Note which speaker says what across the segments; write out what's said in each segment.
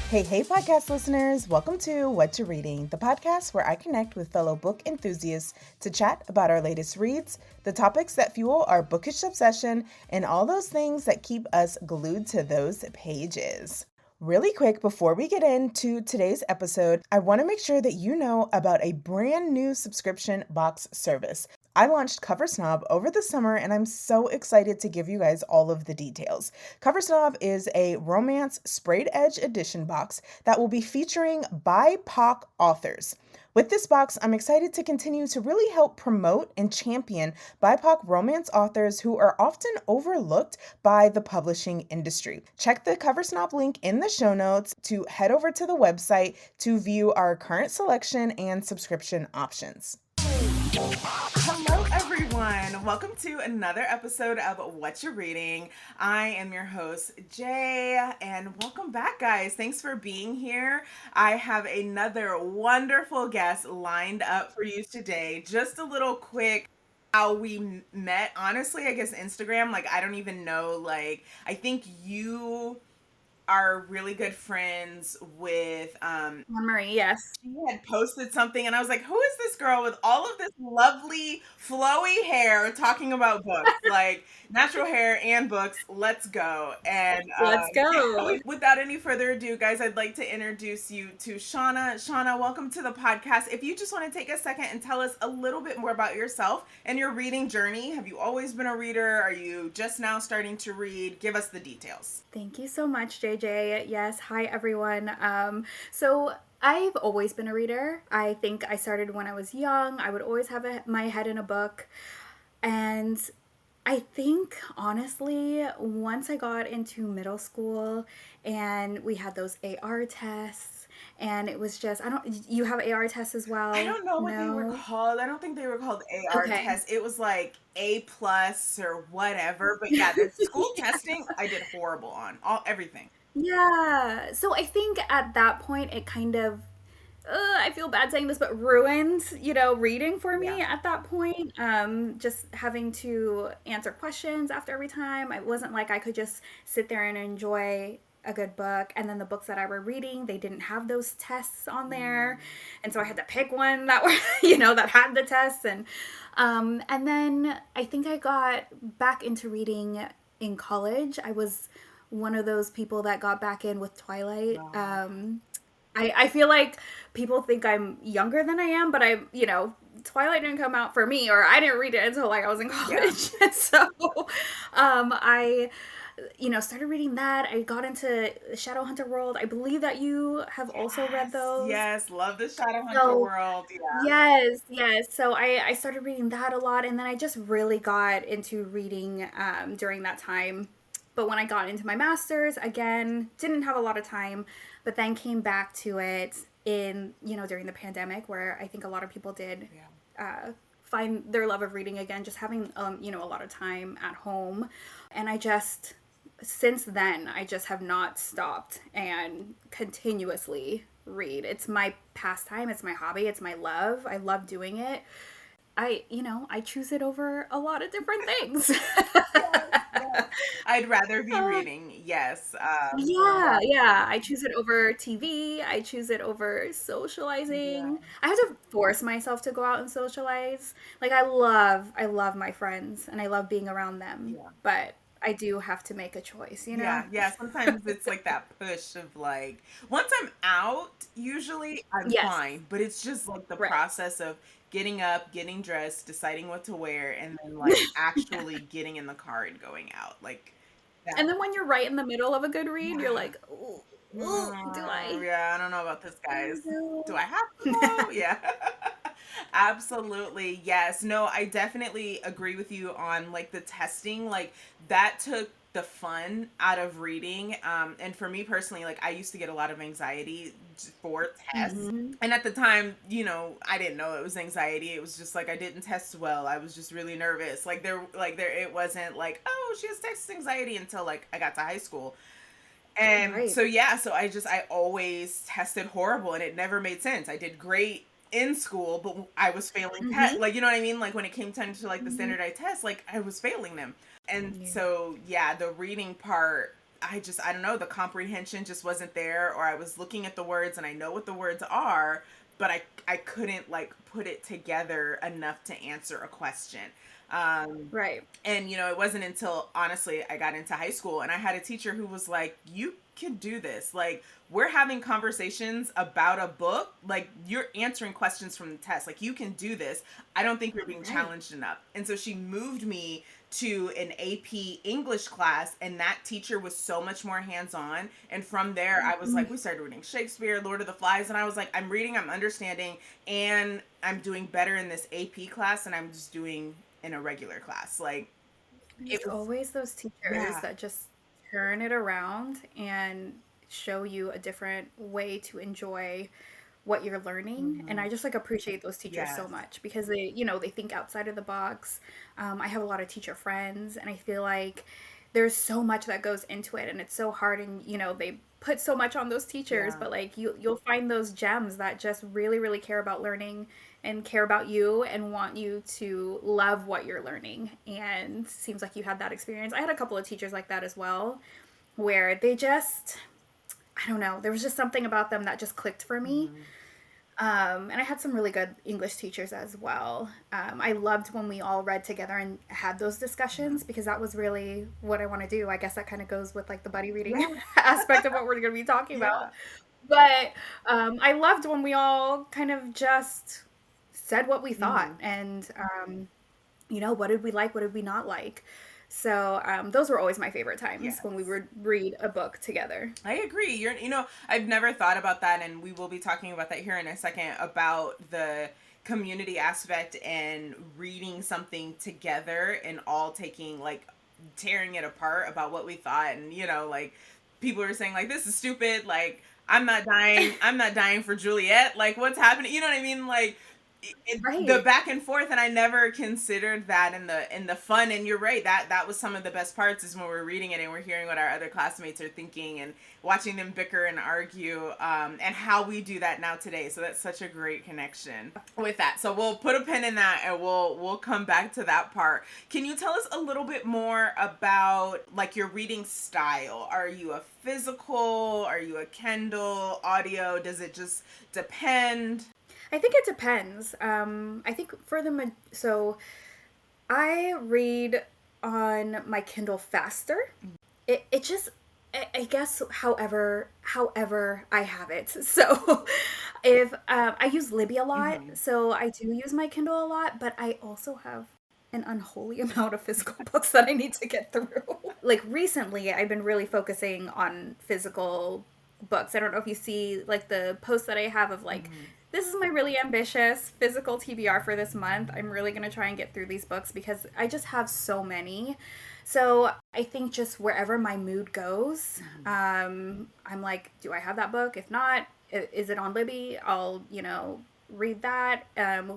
Speaker 1: Hey, podcast listeners. Welcome to What You're Reading, the podcast where I connect with fellow book enthusiasts to chat about our latest reads, the topics that fuel our bookish obsession, and all those things that keep us glued to those pages. Really quick, before we get into today's episode, I want to make sure that you know about a brand new subscription box service. I launched Cover Snob over the summer, and I'm so excited to give you guys all of the details. Cover Snob is a romance sprayed edge edition box that will be featuring BIPOC authors. With this box, I'm excited to continue to really help promote and champion BIPOC romance authors who are often overlooked by the publishing industry. Check the Cover Snob link in the show notes to head over to the website to view our current selection and subscription options. Hello, everyone. Welcome to another episode of What You're Reading. I am your host, Jay, and welcome back, guys. Thanks for being here. I have another wonderful guest lined up for you today. Just a little quick how we met. Honestly, I guess Instagram, I don't even know, I think you are really good friends with
Speaker 2: Marie, yes.
Speaker 1: she had posted something and I was like, who is this girl with all of this lovely flowy hair talking about books? Like natural hair and books. Let's go. And
Speaker 2: Let's go.
Speaker 1: without any further ado, guys, I'd like to introduce you to Shonna. Shonna, welcome to the podcast. If you just want to take a second and tell us a little bit more about yourself and your reading journey. Have you always been a reader? Are you just now starting to read? Give us the details.
Speaker 2: Thank you so much, JJ. Yes, hi everyone. So I've always been a reader. I think I started when I was young. I would always have my head in a book. And I think, honestly, once I got into middle school and we had those AR tests, and it was just, you have AR tests as well?
Speaker 1: I don't know what they were called. I don't think they were called AR tests. It was like A+ or whatever. But yeah, the school testing, I did horrible on everything.
Speaker 2: Yeah. So I think at that point, it kind of, I feel bad saying this, but ruined, reading for me at that point. Just having to answer questions after every time. It wasn't like I could just sit there and enjoy a good book. And then the books that I were reading, they didn't have those tests on there. And so I had to pick one that were, that had the tests. And then I think I got back into reading in college. I was one of those people that got back in with Twilight. I feel like people think I'm younger than I am, but Twilight didn't come out for me, or I didn't read it until I was in college. Yeah. So I started reading that. I got into Shadowhunter World. I believe that you have also read those.
Speaker 1: Yes, love the Shadowhunter World.
Speaker 2: Yeah. Yes. So I started reading that a lot, and then I just really got into reading during that time. But when I got into my master's, again, didn't have a lot of time, but then came back to it in, during the pandemic, where I think a lot of people did find their love of reading again, just having, a lot of time at home. And since then, I just have not stopped and continuously read. It's my pastime, it's my hobby, it's my love. I love doing it. I choose it over a lot of different things.
Speaker 1: I'd rather be reading, yes.
Speaker 2: Yeah. I choose it over TV. I choose it over socializing. Yeah. I have to force myself to go out and socialize. I love my friends and I love being around them. Yeah. But I do have to make a choice,
Speaker 1: Yeah. Sometimes it's like that push of once I'm out, usually I'm fine. But it's just the process of getting up, getting dressed, deciding what to wear, and then actually getting in the car and going out.
Speaker 2: And then when you're right in the middle of a good read, you're like, ooh, do I?
Speaker 1: Yeah, I don't know about this, guys. Do I have to go? Yeah. Absolutely. Yes. No, I definitely agree with you on the testing. That took the fun out of reading. And for me personally, I used to get a lot of anxiety for tests. Mm-hmm. And at the time, I didn't know it was anxiety. It was just I didn't test well. I was just really nervous. It wasn't oh, she has test anxiety until I got to high school. And so I always tested horrible and it never made sense. I did great in school, but I was failing tests. You know what I mean? When it came time to the standardized tests, I was failing them. And so the reading part I don't know, the comprehension just wasn't there, or I was looking at the words and I know what the words are, but I couldn't like put it together enough to answer a question. Um,
Speaker 2: Right.
Speaker 1: and it wasn't until honestly I got into high school and I had a teacher who was like, "You can do this. Like, we're having conversations about a book. Like, you're answering questions from the test. Like, you can do this. I don't think you're being
Speaker 2: Right.
Speaker 1: challenged enough." And so she moved me to an AP English class, and that teacher was so much more hands-on. And from there, I was like, we started reading Shakespeare, Lord of the Flies, and I was like, I'm reading, I'm understanding, and I'm doing better in this AP class than I'm just doing in a regular class. Like, it
Speaker 2: There's
Speaker 1: was,
Speaker 2: always those teachers
Speaker 1: yeah.
Speaker 2: that just turn it around and show you a different way to enjoy what you're learning. And
Speaker 1: Hmm.
Speaker 2: I just like appreciate those teachers so
Speaker 1: Yes.
Speaker 2: much because they think outside of the box. I have a lot of teacher friends, and I feel like there's so much that goes into it, and it's so hard. And they put so much on those teachers,
Speaker 1: Yeah.
Speaker 2: but like you'll find those gems that just really, really care about learning and care about you and want you to love what you're learning. And seems like you had that experience. I had a couple of teachers like that as well, where they just, I don't know, there was just something about them that just clicked for me.
Speaker 1: Hmm.
Speaker 2: And I had some really good English teachers as well. I loved when we all read together and had those discussions because that was really what I want to do. I guess that kind of goes with like the buddy reading
Speaker 1: Yeah.
Speaker 2: aspect of what we're going to be talking about.
Speaker 1: Yeah.
Speaker 2: But I loved when we all kind of just said what we thought
Speaker 1: Hmm.
Speaker 2: and, what did we like, what did we not like. So those were always my favorite times when we
Speaker 1: Yes.
Speaker 2: would read a book together.
Speaker 1: I agree. I've never thought about that, and we will be talking about that here in a second about the community aspect and reading something together and all taking like tearing it apart about what we thought, and like people are saying like, this is stupid, like I'm not dying for Juliet, like what's happening, you know what I mean, like the
Speaker 2: Right.
Speaker 1: back and forth. And I never considered that in the fun. And you're right, that was some of the best parts, is when we're reading it and we're hearing what our other classmates are thinking and watching them bicker and argue, and how we do that now today. So that's such a great connection with that. So we'll put a pin in that, and we'll come back to that part. Can you tell us a little bit more about like your reading style? Are you a physical, are you a Kindle, audio? Does it just depend?
Speaker 2: I think it depends. I think so I read on my Kindle faster. It just I guess however I have it. So if I use Libby a lot,
Speaker 1: Mm-hmm.
Speaker 2: so I do use my Kindle a lot, but I also have an unholy amount of physical books that I need to get through. Like recently, I've been really focusing on physical books. I don't know if you see like the post that I have of like,
Speaker 1: Mm-hmm.
Speaker 2: this is my really ambitious physical TBR for this month. I'm really going to try and get through these books because I just have so many. So I think just wherever my mood goes, I'm like, do I have that book? If not, is it on Libby? I'll, read that.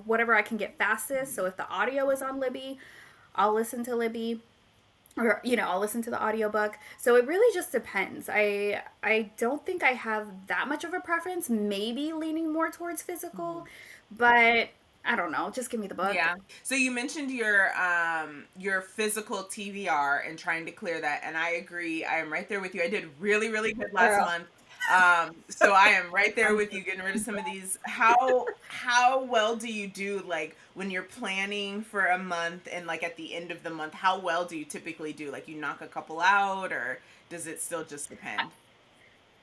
Speaker 2: Whatever I can get fastest. So if the audio is on Libby, I'll listen to Libby, or I'll listen to the audiobook. So it really just depends. I don't think I have that much of a preference, maybe leaning more towards
Speaker 1: Mm-hmm.
Speaker 2: physical, but I don't know, just give me the book.
Speaker 1: Yeah. So you mentioned your physical TBR and trying to clear that, and I agree. I am right there with you. I did really really good last
Speaker 2: Girl,
Speaker 1: month. So I am right there
Speaker 2: I'm
Speaker 1: with you, getting rid of some of these. How well do you do, like when you're planning for a month and like at the end of the month? How well do you typically do? Like, you knock a couple out, or does it still just depend?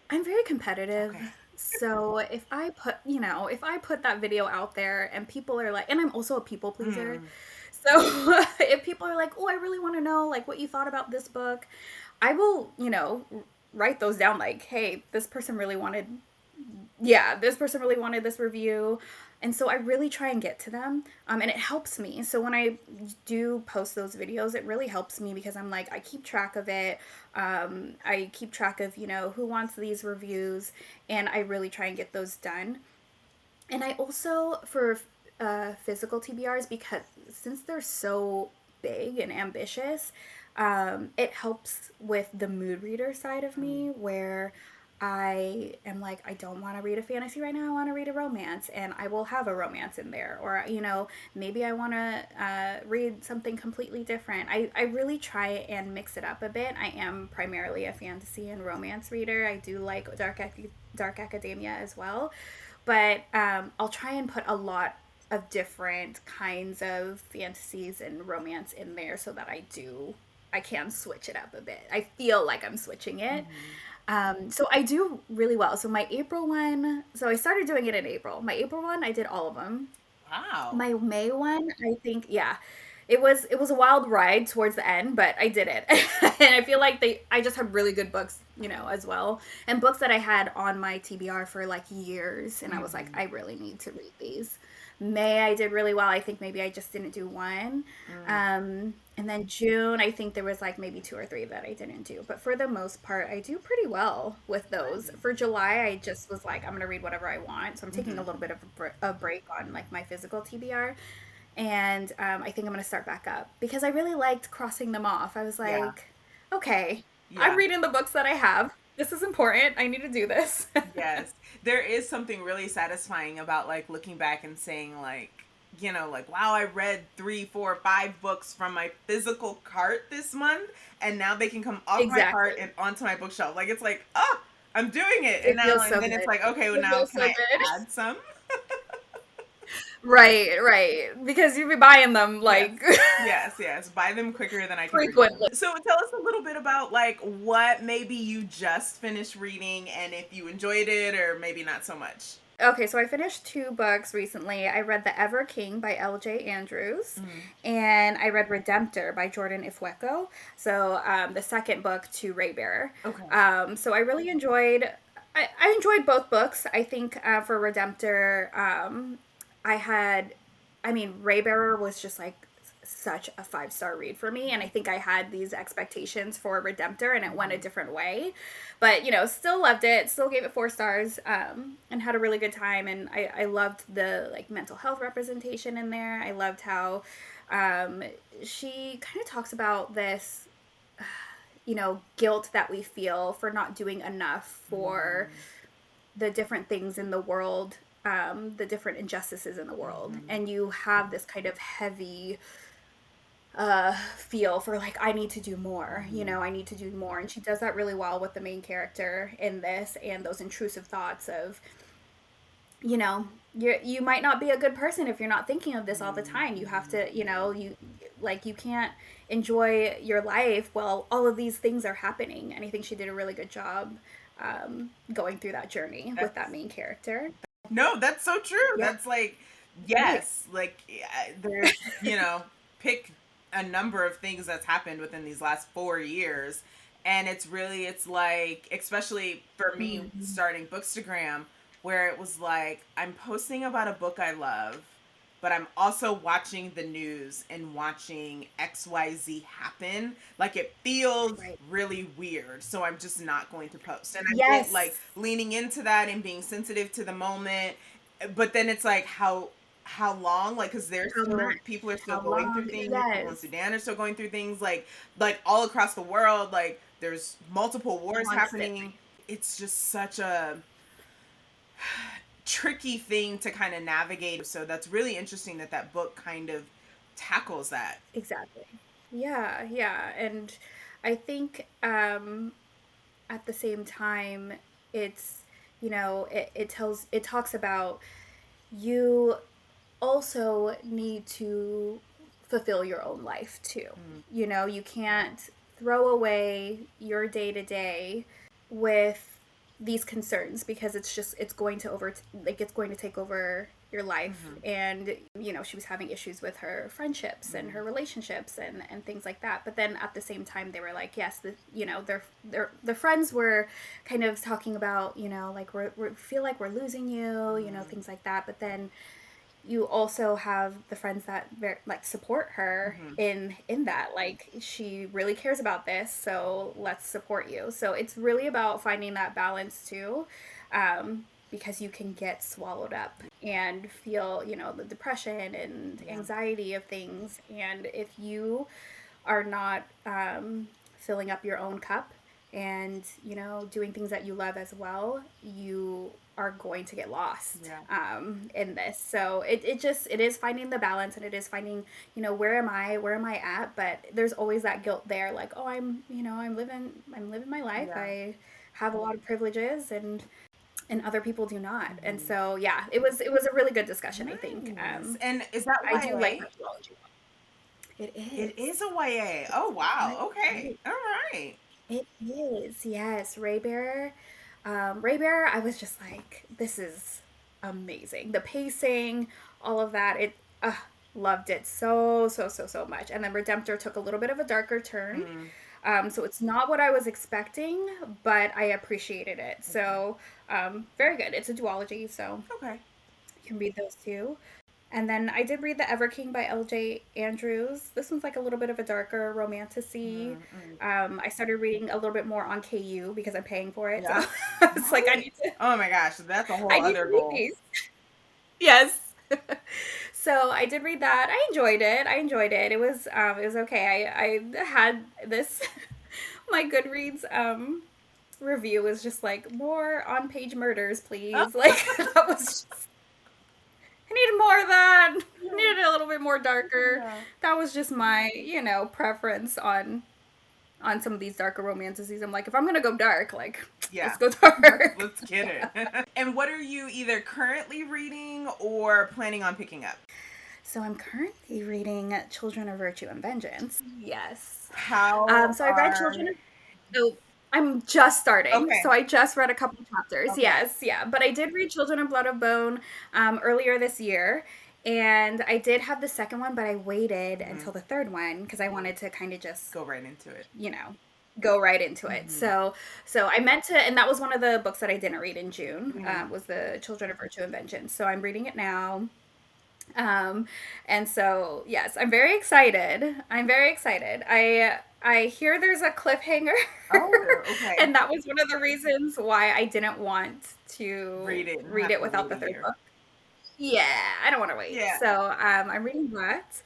Speaker 2: I'm very competitive.
Speaker 1: Okay.
Speaker 2: So if I put that video out there and people are like, and I'm also a people pleaser.
Speaker 1: Mm.
Speaker 2: So if people are like, "Oh, I really want to know like what you thought about this book," I will, write those down like, "Hey, this person really wanted this review." And so I really try and get to them. And it helps me. So when I do post those videos, it really helps me because I'm like, I keep track of it. I keep track of, who wants these reviews. And I really try and get those done. And I also, for physical TBRs, because since they're so big and ambitious, it helps with the mood reader side of me where I am like, I don't want to read a fantasy right now. I want to read a romance, and I will have a romance in there. Or, maybe I want to read something completely different. I really try and mix it up a bit. I am primarily a fantasy and romance reader. I do like dark academia as well. But I'll try and put a lot of different kinds of fantasies and romance in there so that I can switch it up a bit. I feel like I'm switching it. So I do really well. So my April one, so I started doing it in April. My April one, I did all of them.
Speaker 1: Wow.
Speaker 2: My May one, I think, yeah, it was a wild ride towards the end, but I did it. And I feel like I just have really good books, as well, and books that I had on my TBR for like years, and I was like, I really need to read these. May, I did really well. I think maybe I just didn't do one. And then June, I think there was like maybe two or three that I didn't do. But for the most part, I do pretty well with those. For July, I just was like, I'm going to read whatever I want. So I'm taking a little bit of a break on like my physical TBR. And I think I'm going to start back up because I really liked crossing them off. I was
Speaker 1: Yeah.
Speaker 2: like, okay, I'm
Speaker 1: Yeah.
Speaker 2: reading the books that I have. This is important. I need to do this.
Speaker 1: Yes. There is something really satisfying about like looking back and saying like, like, wow, I read 3, 4, 5 books from my physical cart this month, and now they can come off my cart
Speaker 2: Exactly.
Speaker 1: and onto my bookshelf. Like it's like, oh, I'm doing it. And
Speaker 2: It
Speaker 1: now
Speaker 2: feels
Speaker 1: and
Speaker 2: so
Speaker 1: then it's
Speaker 2: good.
Speaker 1: like, okay, well
Speaker 2: It
Speaker 1: now
Speaker 2: feels
Speaker 1: can
Speaker 2: so
Speaker 1: I
Speaker 2: good.
Speaker 1: add some?
Speaker 2: Right, right. Because you'll be buying them
Speaker 1: Yes.
Speaker 2: like
Speaker 1: Yes, yes. Buy them quicker than I can read them.
Speaker 2: frequently.
Speaker 1: So tell us a little bit about like what maybe you just finished reading and if you enjoyed it or maybe not so much.
Speaker 2: Okay, so I finished two books recently. I read The Ever King by L.J. Andrews,
Speaker 1: Mhm.
Speaker 2: and I read Redemptor by Jordan Ifweko. So the second book to Raybearer.
Speaker 1: Okay.
Speaker 2: So I really enjoyed. I enjoyed both books. I think for Redemptor, I had. I mean, Raybearer was just like such a 5-star read for me, and I think I had these expectations for Redemptor, and it went a
Speaker 1: Mhm.
Speaker 2: different way. But still loved it. Still gave it 4 stars, and had a really good time. And I loved the like mental health representation in there. I loved how um, she kind of talks about this, guilt that we feel for not doing enough for
Speaker 1: Mhm.
Speaker 2: the different things in the world, the different injustices in the world,
Speaker 1: Mhm.
Speaker 2: and you have this kind of heavy feel for like I need to do more,
Speaker 1: Mhm.
Speaker 2: I need to do more. And she does that really well with the main character in this, and those intrusive thoughts of, you know, you might not be a good person if you're not thinking of this all the time. You have
Speaker 1: Mhm.
Speaker 2: to, you can't enjoy your life while all of these things are happening. And I think she did a really good job going through that journey with that
Speaker 1: That's
Speaker 2: main character.
Speaker 1: no, that's so true.
Speaker 2: Yeah,
Speaker 1: That's like
Speaker 2: right.
Speaker 1: yes, like there's, pick a number of things that's happened within these last 4 years, and it's like especially for me
Speaker 2: Mhm.
Speaker 1: starting Bookstagram, where it was like I'm posting about a book I love, but I'm also watching the news and watching XYZ happen. Like it feels
Speaker 2: Right.
Speaker 1: really weird. So I'm just not going to post. And I've been like
Speaker 2: Yes.
Speaker 1: leaning into that and being sensitive to the moment. But then it's like how long, like because there's
Speaker 2: How
Speaker 1: still
Speaker 2: much?
Speaker 1: people are still
Speaker 2: How
Speaker 1: going
Speaker 2: long?
Speaker 1: through things, people in
Speaker 2: Yes.
Speaker 1: Sudan are still going through things, like all across the world, like there's multiple wars happening.
Speaker 2: Constantly.
Speaker 1: It's just such a tricky thing to kind of navigate. So that's really interesting that that book kind of tackles that.
Speaker 2: Exactly. Yeah, yeah. And I think at the same time, it's, it talks about you also need to fulfill your own life too.
Speaker 1: Mm,
Speaker 2: You can't throw away your day to day with these concerns because it's going to it's going to take over your life.
Speaker 1: mhm,
Speaker 2: And she was having issues with her friendships and her
Speaker 1: mhm,
Speaker 2: relationships and things like that. But then at the same time they were like, yes, the friends were kind of talking about, like we feel like we're losing you,
Speaker 1: mhm,
Speaker 2: things like that. But then you also have the friends that like support her
Speaker 1: mhm.
Speaker 2: in that, like, she really cares about this, so let's support you. So it's really about finding that balance too, because you can get swallowed up and feel, the depression and
Speaker 1: Yeah.
Speaker 2: anxiety of things. And if you are not filling up your own cup, and, you know, doing things that you love as well, you are going to get lost
Speaker 1: Yeah.
Speaker 2: in this. So it is finding the balance, and it is finding, you know, where am I at? But there's always that guilt there, like, oh, I'm living my life.
Speaker 1: Yeah.
Speaker 2: I have a lot of privileges, and other people do not. And
Speaker 1: Mhm.
Speaker 2: so, yeah, it was a really good discussion, I think.
Speaker 1: Nice. And is that
Speaker 2: I do like
Speaker 1: YA?
Speaker 2: that duology. It
Speaker 1: It
Speaker 2: is.
Speaker 1: is a YA. Oh,
Speaker 2: It's
Speaker 1: wow.
Speaker 2: YA.
Speaker 1: Okay. All right.
Speaker 2: It is, yes. Ray Bear, I was just like, this is amazing. The pacing, all of that, loved it so much. And then Redemptor took a little bit of a darker turn.
Speaker 1: Mm,
Speaker 2: So it's not what I was expecting, but I appreciated it.
Speaker 1: okay.
Speaker 2: So, very good. It's a duology, so
Speaker 1: Okay.
Speaker 2: you can read those two. And then I did read The Ever King by L.J. Andrews. This one's like a little bit of a darker romantasy.
Speaker 1: Mm, mm.
Speaker 2: I started reading a little bit more on KU because I'm paying for it. So
Speaker 1: Yeah.
Speaker 2: it's like
Speaker 1: Right. Oh my gosh, that's a whole
Speaker 2: I need to
Speaker 1: other
Speaker 2: read
Speaker 1: goal.
Speaker 2: these. Yes. So I did read that. I enjoyed it. It was okay. I had this my Goodreads review was just like more on page murders, please. Like that was just I needed more of that. I
Speaker 1: Yeah.
Speaker 2: needed a little bit more darker.
Speaker 1: Yeah.
Speaker 2: That was just my, you know, preference on some of these darker romances. I'm like, if I'm gonna go dark, like,
Speaker 1: Yeah.
Speaker 2: let's go dark.
Speaker 1: Let's get it. And what are you either currently reading or planning on picking up?
Speaker 2: So I'm currently reading Children of Virtue and Vengeance. Yes.
Speaker 1: How
Speaker 2: So I read
Speaker 1: are
Speaker 2: Children of so I'm just starting.
Speaker 1: Okay.
Speaker 2: So I just read a couple chapters.
Speaker 1: Okay.
Speaker 2: Yes, yeah. But I did read Children of Blood of Bone earlier this year. And I did have the second one, but I waited
Speaker 1: Mhm.
Speaker 2: until the third one because I wanted to kind of just,
Speaker 1: Go right into it.
Speaker 2: you know, go right into it.
Speaker 1: Mhm.
Speaker 2: So I meant to, and that was one of the books that I didn't read in June.
Speaker 1: Mhm.
Speaker 2: Was the Children of Virtue and Vengeance. So I'm reading it now. Um, and so yes, I'm very excited. I'm very excited. I hear there's a cliffhanger,
Speaker 1: Oh, okay.
Speaker 2: and that was one of the reasons why I didn't want to
Speaker 1: Read it and
Speaker 2: read
Speaker 1: have
Speaker 2: it
Speaker 1: to
Speaker 2: without
Speaker 1: wait
Speaker 2: the
Speaker 1: a
Speaker 2: third
Speaker 1: year.
Speaker 2: book. Yeah, I don't want to wait.
Speaker 1: Yeah.
Speaker 2: So I'm reading that.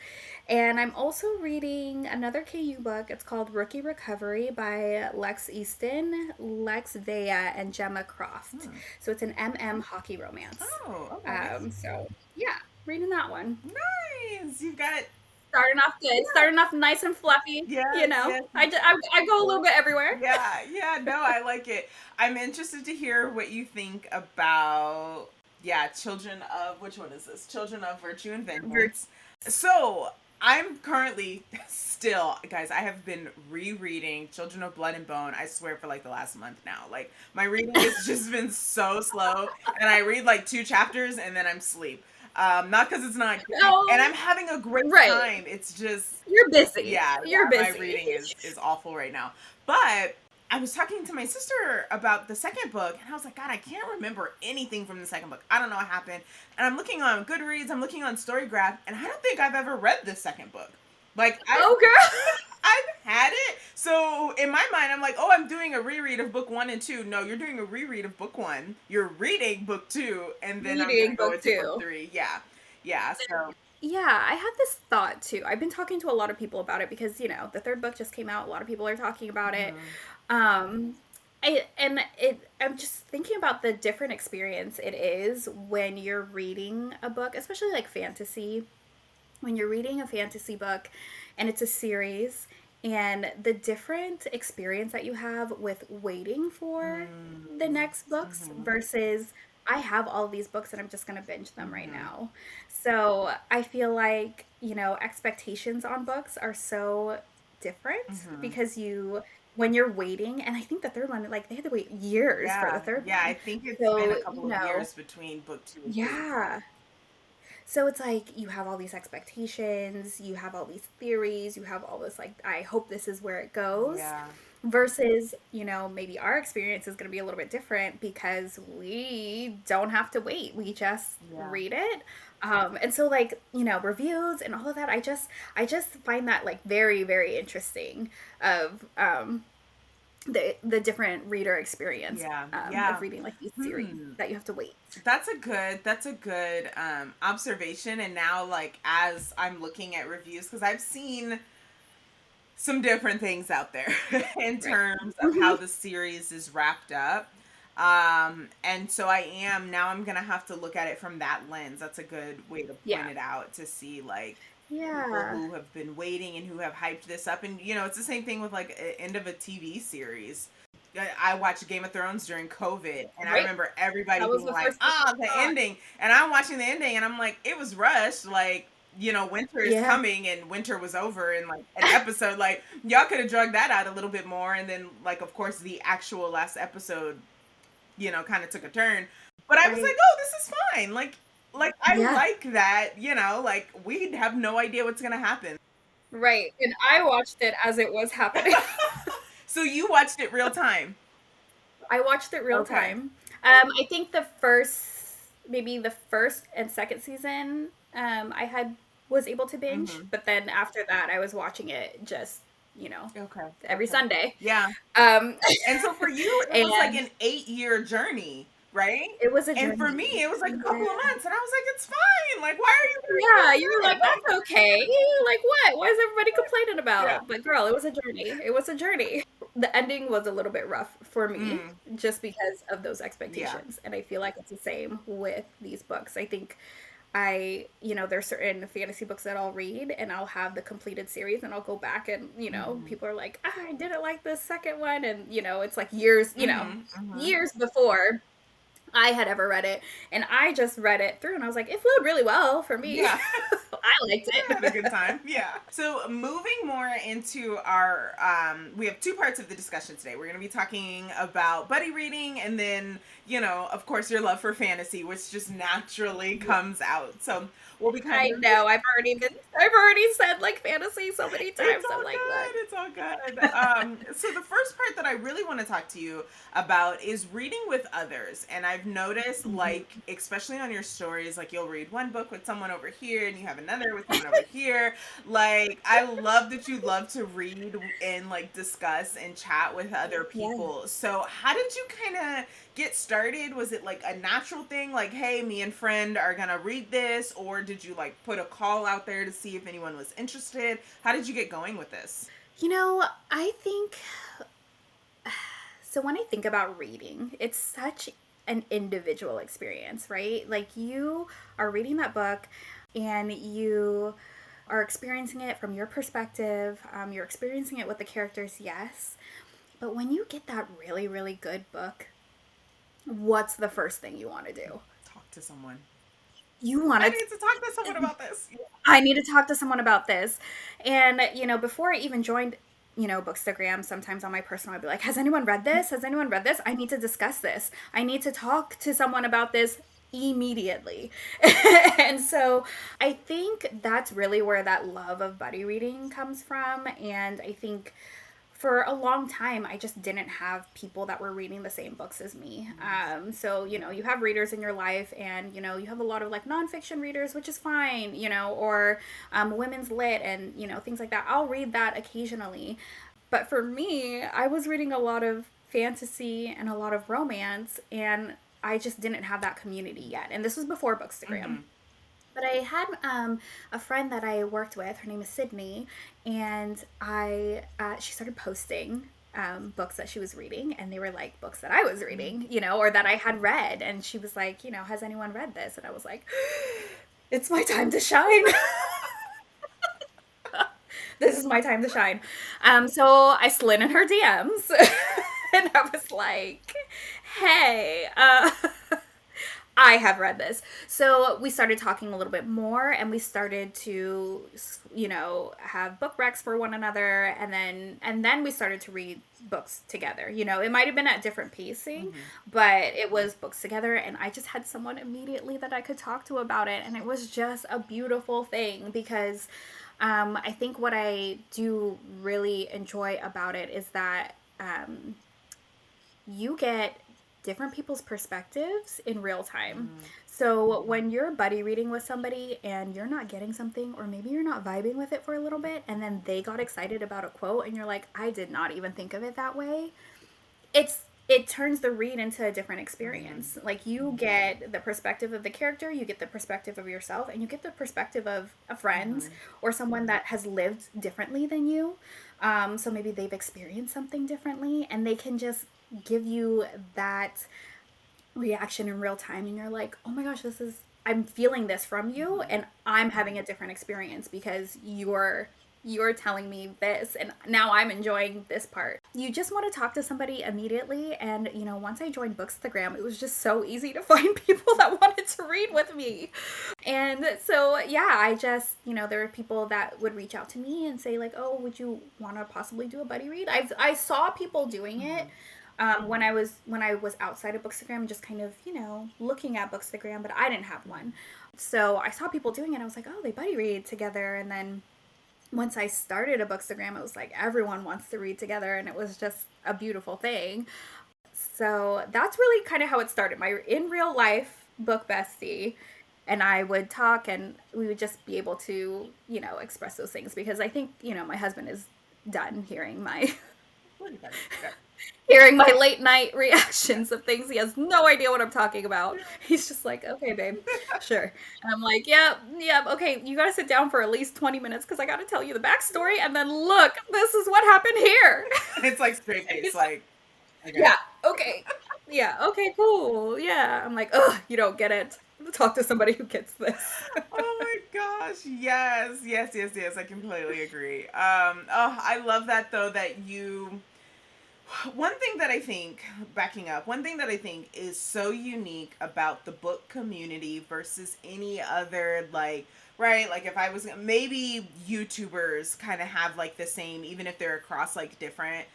Speaker 2: And I'm also reading another KU book. It's called Rookie Recovery by Lex Easton, Lex Vea, and Gemma Croft.
Speaker 1: Hmm.
Speaker 2: So it's an MM hockey romance.
Speaker 1: Oh, okay.
Speaker 2: So yeah, reading that one.
Speaker 1: Nice. You got
Speaker 2: Starting off good, starting off nice and fluffy. You
Speaker 1: yes,
Speaker 2: know,
Speaker 1: yes.
Speaker 2: I go a little bit everywhere.
Speaker 1: Yeah, yeah, no, I like it. I'm interested to hear what you think about, yeah, Children of, which one is this? Children of Virtue and Vengeance. So, I'm currently still, guys, I have been rereading Children of Blood and Bone, I swear, for like the last month now. Like, my reading has just been so slow, and I read like 2 chapters and then I'm asleep. Not because it's not good, and
Speaker 2: Oh,
Speaker 1: I'm having a great
Speaker 2: right.
Speaker 1: time. It's just,
Speaker 2: You're busy.
Speaker 1: yeah,
Speaker 2: You're
Speaker 1: my
Speaker 2: busy.
Speaker 1: reading is awful right now. But I was talking to my sister about the second book, and I was like, God, I can't remember anything from the second book. I don't know what happened. And I'm looking on Goodreads, I'm looking on Storygraph, and I don't think I've ever read the second book. Like
Speaker 2: Oh, girl.
Speaker 1: I've had it. So in my mind, I'm like, oh, I'm doing a reread of book 1 and 2. No, you're doing a reread of book 1. You're reading book 2, and then I'm gonna
Speaker 2: Reading
Speaker 1: go
Speaker 2: book
Speaker 1: into book
Speaker 2: two.
Speaker 1: 3. Yeah, yeah. So
Speaker 2: Yeah, I had this thought too. I've been talking to a lot of people about it because, you know, the third book just came out. A lot of people are talking about it.
Speaker 1: mhm.
Speaker 2: Um, I'm just thinking about the different experience it is when you're reading a book, especially like fantasy. When you're reading a fantasy book and it's a series, and the different experience that you have with waiting for the
Speaker 1: Mm,
Speaker 2: next books
Speaker 1: mhm,
Speaker 2: versus I have all of these books and I'm just going to binge them right
Speaker 1: mhm,
Speaker 2: now. So I feel like, you know, expectations on books are so different
Speaker 1: mhm.
Speaker 2: because when you're waiting, and I think the third one, like they had to wait years for the
Speaker 1: Yeah,
Speaker 2: third
Speaker 1: yeah, I
Speaker 2: one.
Speaker 1: think it's been
Speaker 2: So,
Speaker 1: a couple
Speaker 2: you
Speaker 1: of
Speaker 2: know,
Speaker 1: years between book 2 and 3.
Speaker 2: yeah. So it's like you have all these expectations, you have all these theories, you have all this, like, I hope this is where it goes.
Speaker 1: Yeah.
Speaker 2: Versus, you know, maybe our experience is going to be a little bit different because we don't have to wait. We just
Speaker 1: Yeah.
Speaker 2: read it. And so, like, you know, reviews and all of that, I just find that like very interesting of the different reader experience
Speaker 1: Yeah. Yeah.
Speaker 2: of reading like these series
Speaker 1: Hmm.
Speaker 2: that you have to wait.
Speaker 1: That's a good observation. And now, like, as I'm looking at reviews, because I've seen some different things out there in
Speaker 2: Right.
Speaker 1: terms of
Speaker 2: Hmm.
Speaker 1: how the series is wrapped up. And so I'm gonna have to look at it from that lens. That's a good way to point
Speaker 2: Yeah.
Speaker 1: it out, to see like people
Speaker 2: Yeah.
Speaker 1: who have been waiting and who have hyped this up. And it's the same thing with like end of a TV series. I watched Game of Thrones during COVID, and I
Speaker 2: Right.
Speaker 1: remember everybody
Speaker 2: That was
Speaker 1: being
Speaker 2: the
Speaker 1: like,
Speaker 2: first thing
Speaker 1: "Ah, the
Speaker 2: I thought.
Speaker 1: ending," and I'm watching the ending, and I'm like, "It was rushed." Like, winter is
Speaker 2: Yeah.
Speaker 1: coming, and winter was over in like an episode. Like, y'all could have drugged that out a little bit more, and then like, of course, the actual last episode, kind of took a turn. But I was like,
Speaker 2: Right.
Speaker 1: "Oh, this is fine." Like I
Speaker 2: Yeah.
Speaker 1: like that. Like we have no idea what's gonna happen.
Speaker 2: Right. And I watched it as it was happening.
Speaker 1: So you watched it real time.
Speaker 2: I watched it real
Speaker 1: Okay.
Speaker 2: time. I think maybe the first and second season, I had was able to binge,
Speaker 1: Mm-hmm.
Speaker 2: but then after that, I was watching it just,
Speaker 1: Okay.
Speaker 2: every
Speaker 1: Okay.
Speaker 2: Sunday.
Speaker 1: Yeah.
Speaker 2: Um,
Speaker 1: And so for you, it was like
Speaker 2: and
Speaker 1: an 8-year journey, right?
Speaker 2: it was a
Speaker 1: And for me,
Speaker 2: journey.
Speaker 1: it was like a couple of
Speaker 2: Yeah.
Speaker 1: months, and I was like, it's fine. Like, why are you
Speaker 2: Yeah,
Speaker 1: very
Speaker 2: you were like,
Speaker 1: upset?
Speaker 2: that's okay. Like, what? What is everybody complaining
Speaker 1: Yeah.
Speaker 2: about? But girl, it was a journey. It was a journey. The ending was a little bit rough for me
Speaker 1: Mm,
Speaker 2: just because of those
Speaker 1: yeah.
Speaker 2: expectations. And I feel like it's the same with these books. I think there's certain fantasy books that I'll read and I'll have the completed series and I'll go back and,
Speaker 1: Mm-hmm.
Speaker 2: people are like, I didn't like the second one. And, it's like years,
Speaker 1: Mm-hmm. Mm-hmm.
Speaker 2: years before I had ever read it. And I just read it through and I was like, it flowed really well for me.
Speaker 1: Yeah.
Speaker 2: I liked
Speaker 1: I had a good
Speaker 2: it.
Speaker 1: time. Yeah. So moving more into our, we have two parts of the discussion today. We're going to be talking about buddy reading, and then, of course, your love for fantasy, which just naturally comes out. So we'll be kind
Speaker 2: I
Speaker 1: of.
Speaker 2: know. I've already said like fantasy so many
Speaker 1: It's
Speaker 2: times. I'm
Speaker 1: all
Speaker 2: like,
Speaker 1: good.
Speaker 2: look.
Speaker 1: It's all good. So the first part that I really want to talk to you about is reading with others. And I've noticed, like,
Speaker 2: Mhm.
Speaker 1: especially on your stories, like you'll read one book with someone over here and you have another with someone over here. Like, I love that you love to read and like discuss and chat with other
Speaker 2: Yeah.
Speaker 1: people. So how did you kind of get started? Was it like a natural thing, like, hey, me and friend are gonna read this, or did you like put a call out there to see if anyone was interested? How did you get going with this?
Speaker 2: I think so. When I think about reading, it's such an individual experience, right? Like you are reading that book and you are experiencing it from your perspective. You're experiencing it with the characters, yes. But when you get that really, really good book, what's the first thing you want to do?
Speaker 1: Talk to someone.
Speaker 2: You want
Speaker 1: I
Speaker 2: to
Speaker 1: need to talk to someone about this.
Speaker 2: I need to talk to someone about this. And, before I even joined, Bookstagram, sometimes on my personal, I'd be like, has anyone read this? Has anyone read this? I need to discuss this. I need to talk to someone about this immediately. And so I think that's really where that love of buddy reading comes from. And I think for a long time, I just didn't have people that were reading the same books as me. So, you have readers in your life, and, you have a lot of like nonfiction readers, which is fine, or women's lit and, things like that. I'll read that occasionally. But for me, I was reading a lot of fantasy and a lot of romance, and I just didn't have that community yet. And this was before Bookstagram.
Speaker 1: Mm-hmm.
Speaker 2: But I had a friend that I worked with. Her name is Sydney, and she started posting books that she was reading, and they were like books that I was reading, or that I had read. And she was like, has anyone read this? And I was like, it's my time to shine. This is my time to shine. So I slid in her DMs, and I was like, hey, I have read this. So we started talking a little bit more, and we started to, have book recs for one another, and then we started to read books together. It might have been at different pacing,
Speaker 1: Mm-hmm.
Speaker 2: but it was books together, and I just had someone immediately that I could talk to about it, and it was just a beautiful thing because I think what I do really enjoy about it is that you get different people's perspectives in real time.
Speaker 1: Mm-hmm.
Speaker 2: So when you're buddy reading with somebody and you're not getting something, or maybe you're not vibing with it for a little bit, and then they got excited about a quote and you're like, I did not even think of it that way. It's it turns the read into a different experience. Like you get the perspective of the character, you get the perspective of yourself, and you get the perspective of a friend or someone that has lived differently than you. So maybe they've experienced something differently, and they can just give you that reaction in real time, and you're like, oh my gosh, this is, I'm feeling this from you, and I'm having a different experience because you're telling me this, and now I'm enjoying this part. You just want to talk to somebody immediately. And once I joined Bookstagram, it was just so easy to find people that wanted to read with me. And so yeah, I just, there were people that would reach out to me and say like, oh, would you want to possibly do a buddy read? I saw people doing it when I was outside of Bookstagram, just kind of looking at Bookstagram, but I didn't have one. So I saw people doing it. I was like, oh, they buddy read together. And then once I started a Bookstagram, it was like everyone wants to read together, and it was just a beautiful thing. So that's really kind of how it started. My in real life book bestie and I would talk, and we would just be able to express those things, because I think my husband is done hearing my hearing my late night reactions of things. He has no idea what I'm talking about. He's just like, okay, babe, sure. And I'm like, yep, okay, you gotta sit down for at least 20 minutes because I gotta tell you the backstory, and then look, this is what happened here.
Speaker 1: It's like straight face, like,
Speaker 2: okay. Yeah, okay. Yeah, okay, cool. Yeah. I'm like, ugh, you don't get it. Talk to somebody who gets this.
Speaker 1: Oh my gosh, yes. I completely agree. I love that though, that you. One thing that I think is so unique about the book community versus any other, like, right, like if I was, maybe YouTubers kind of have like the same, even if they're across like different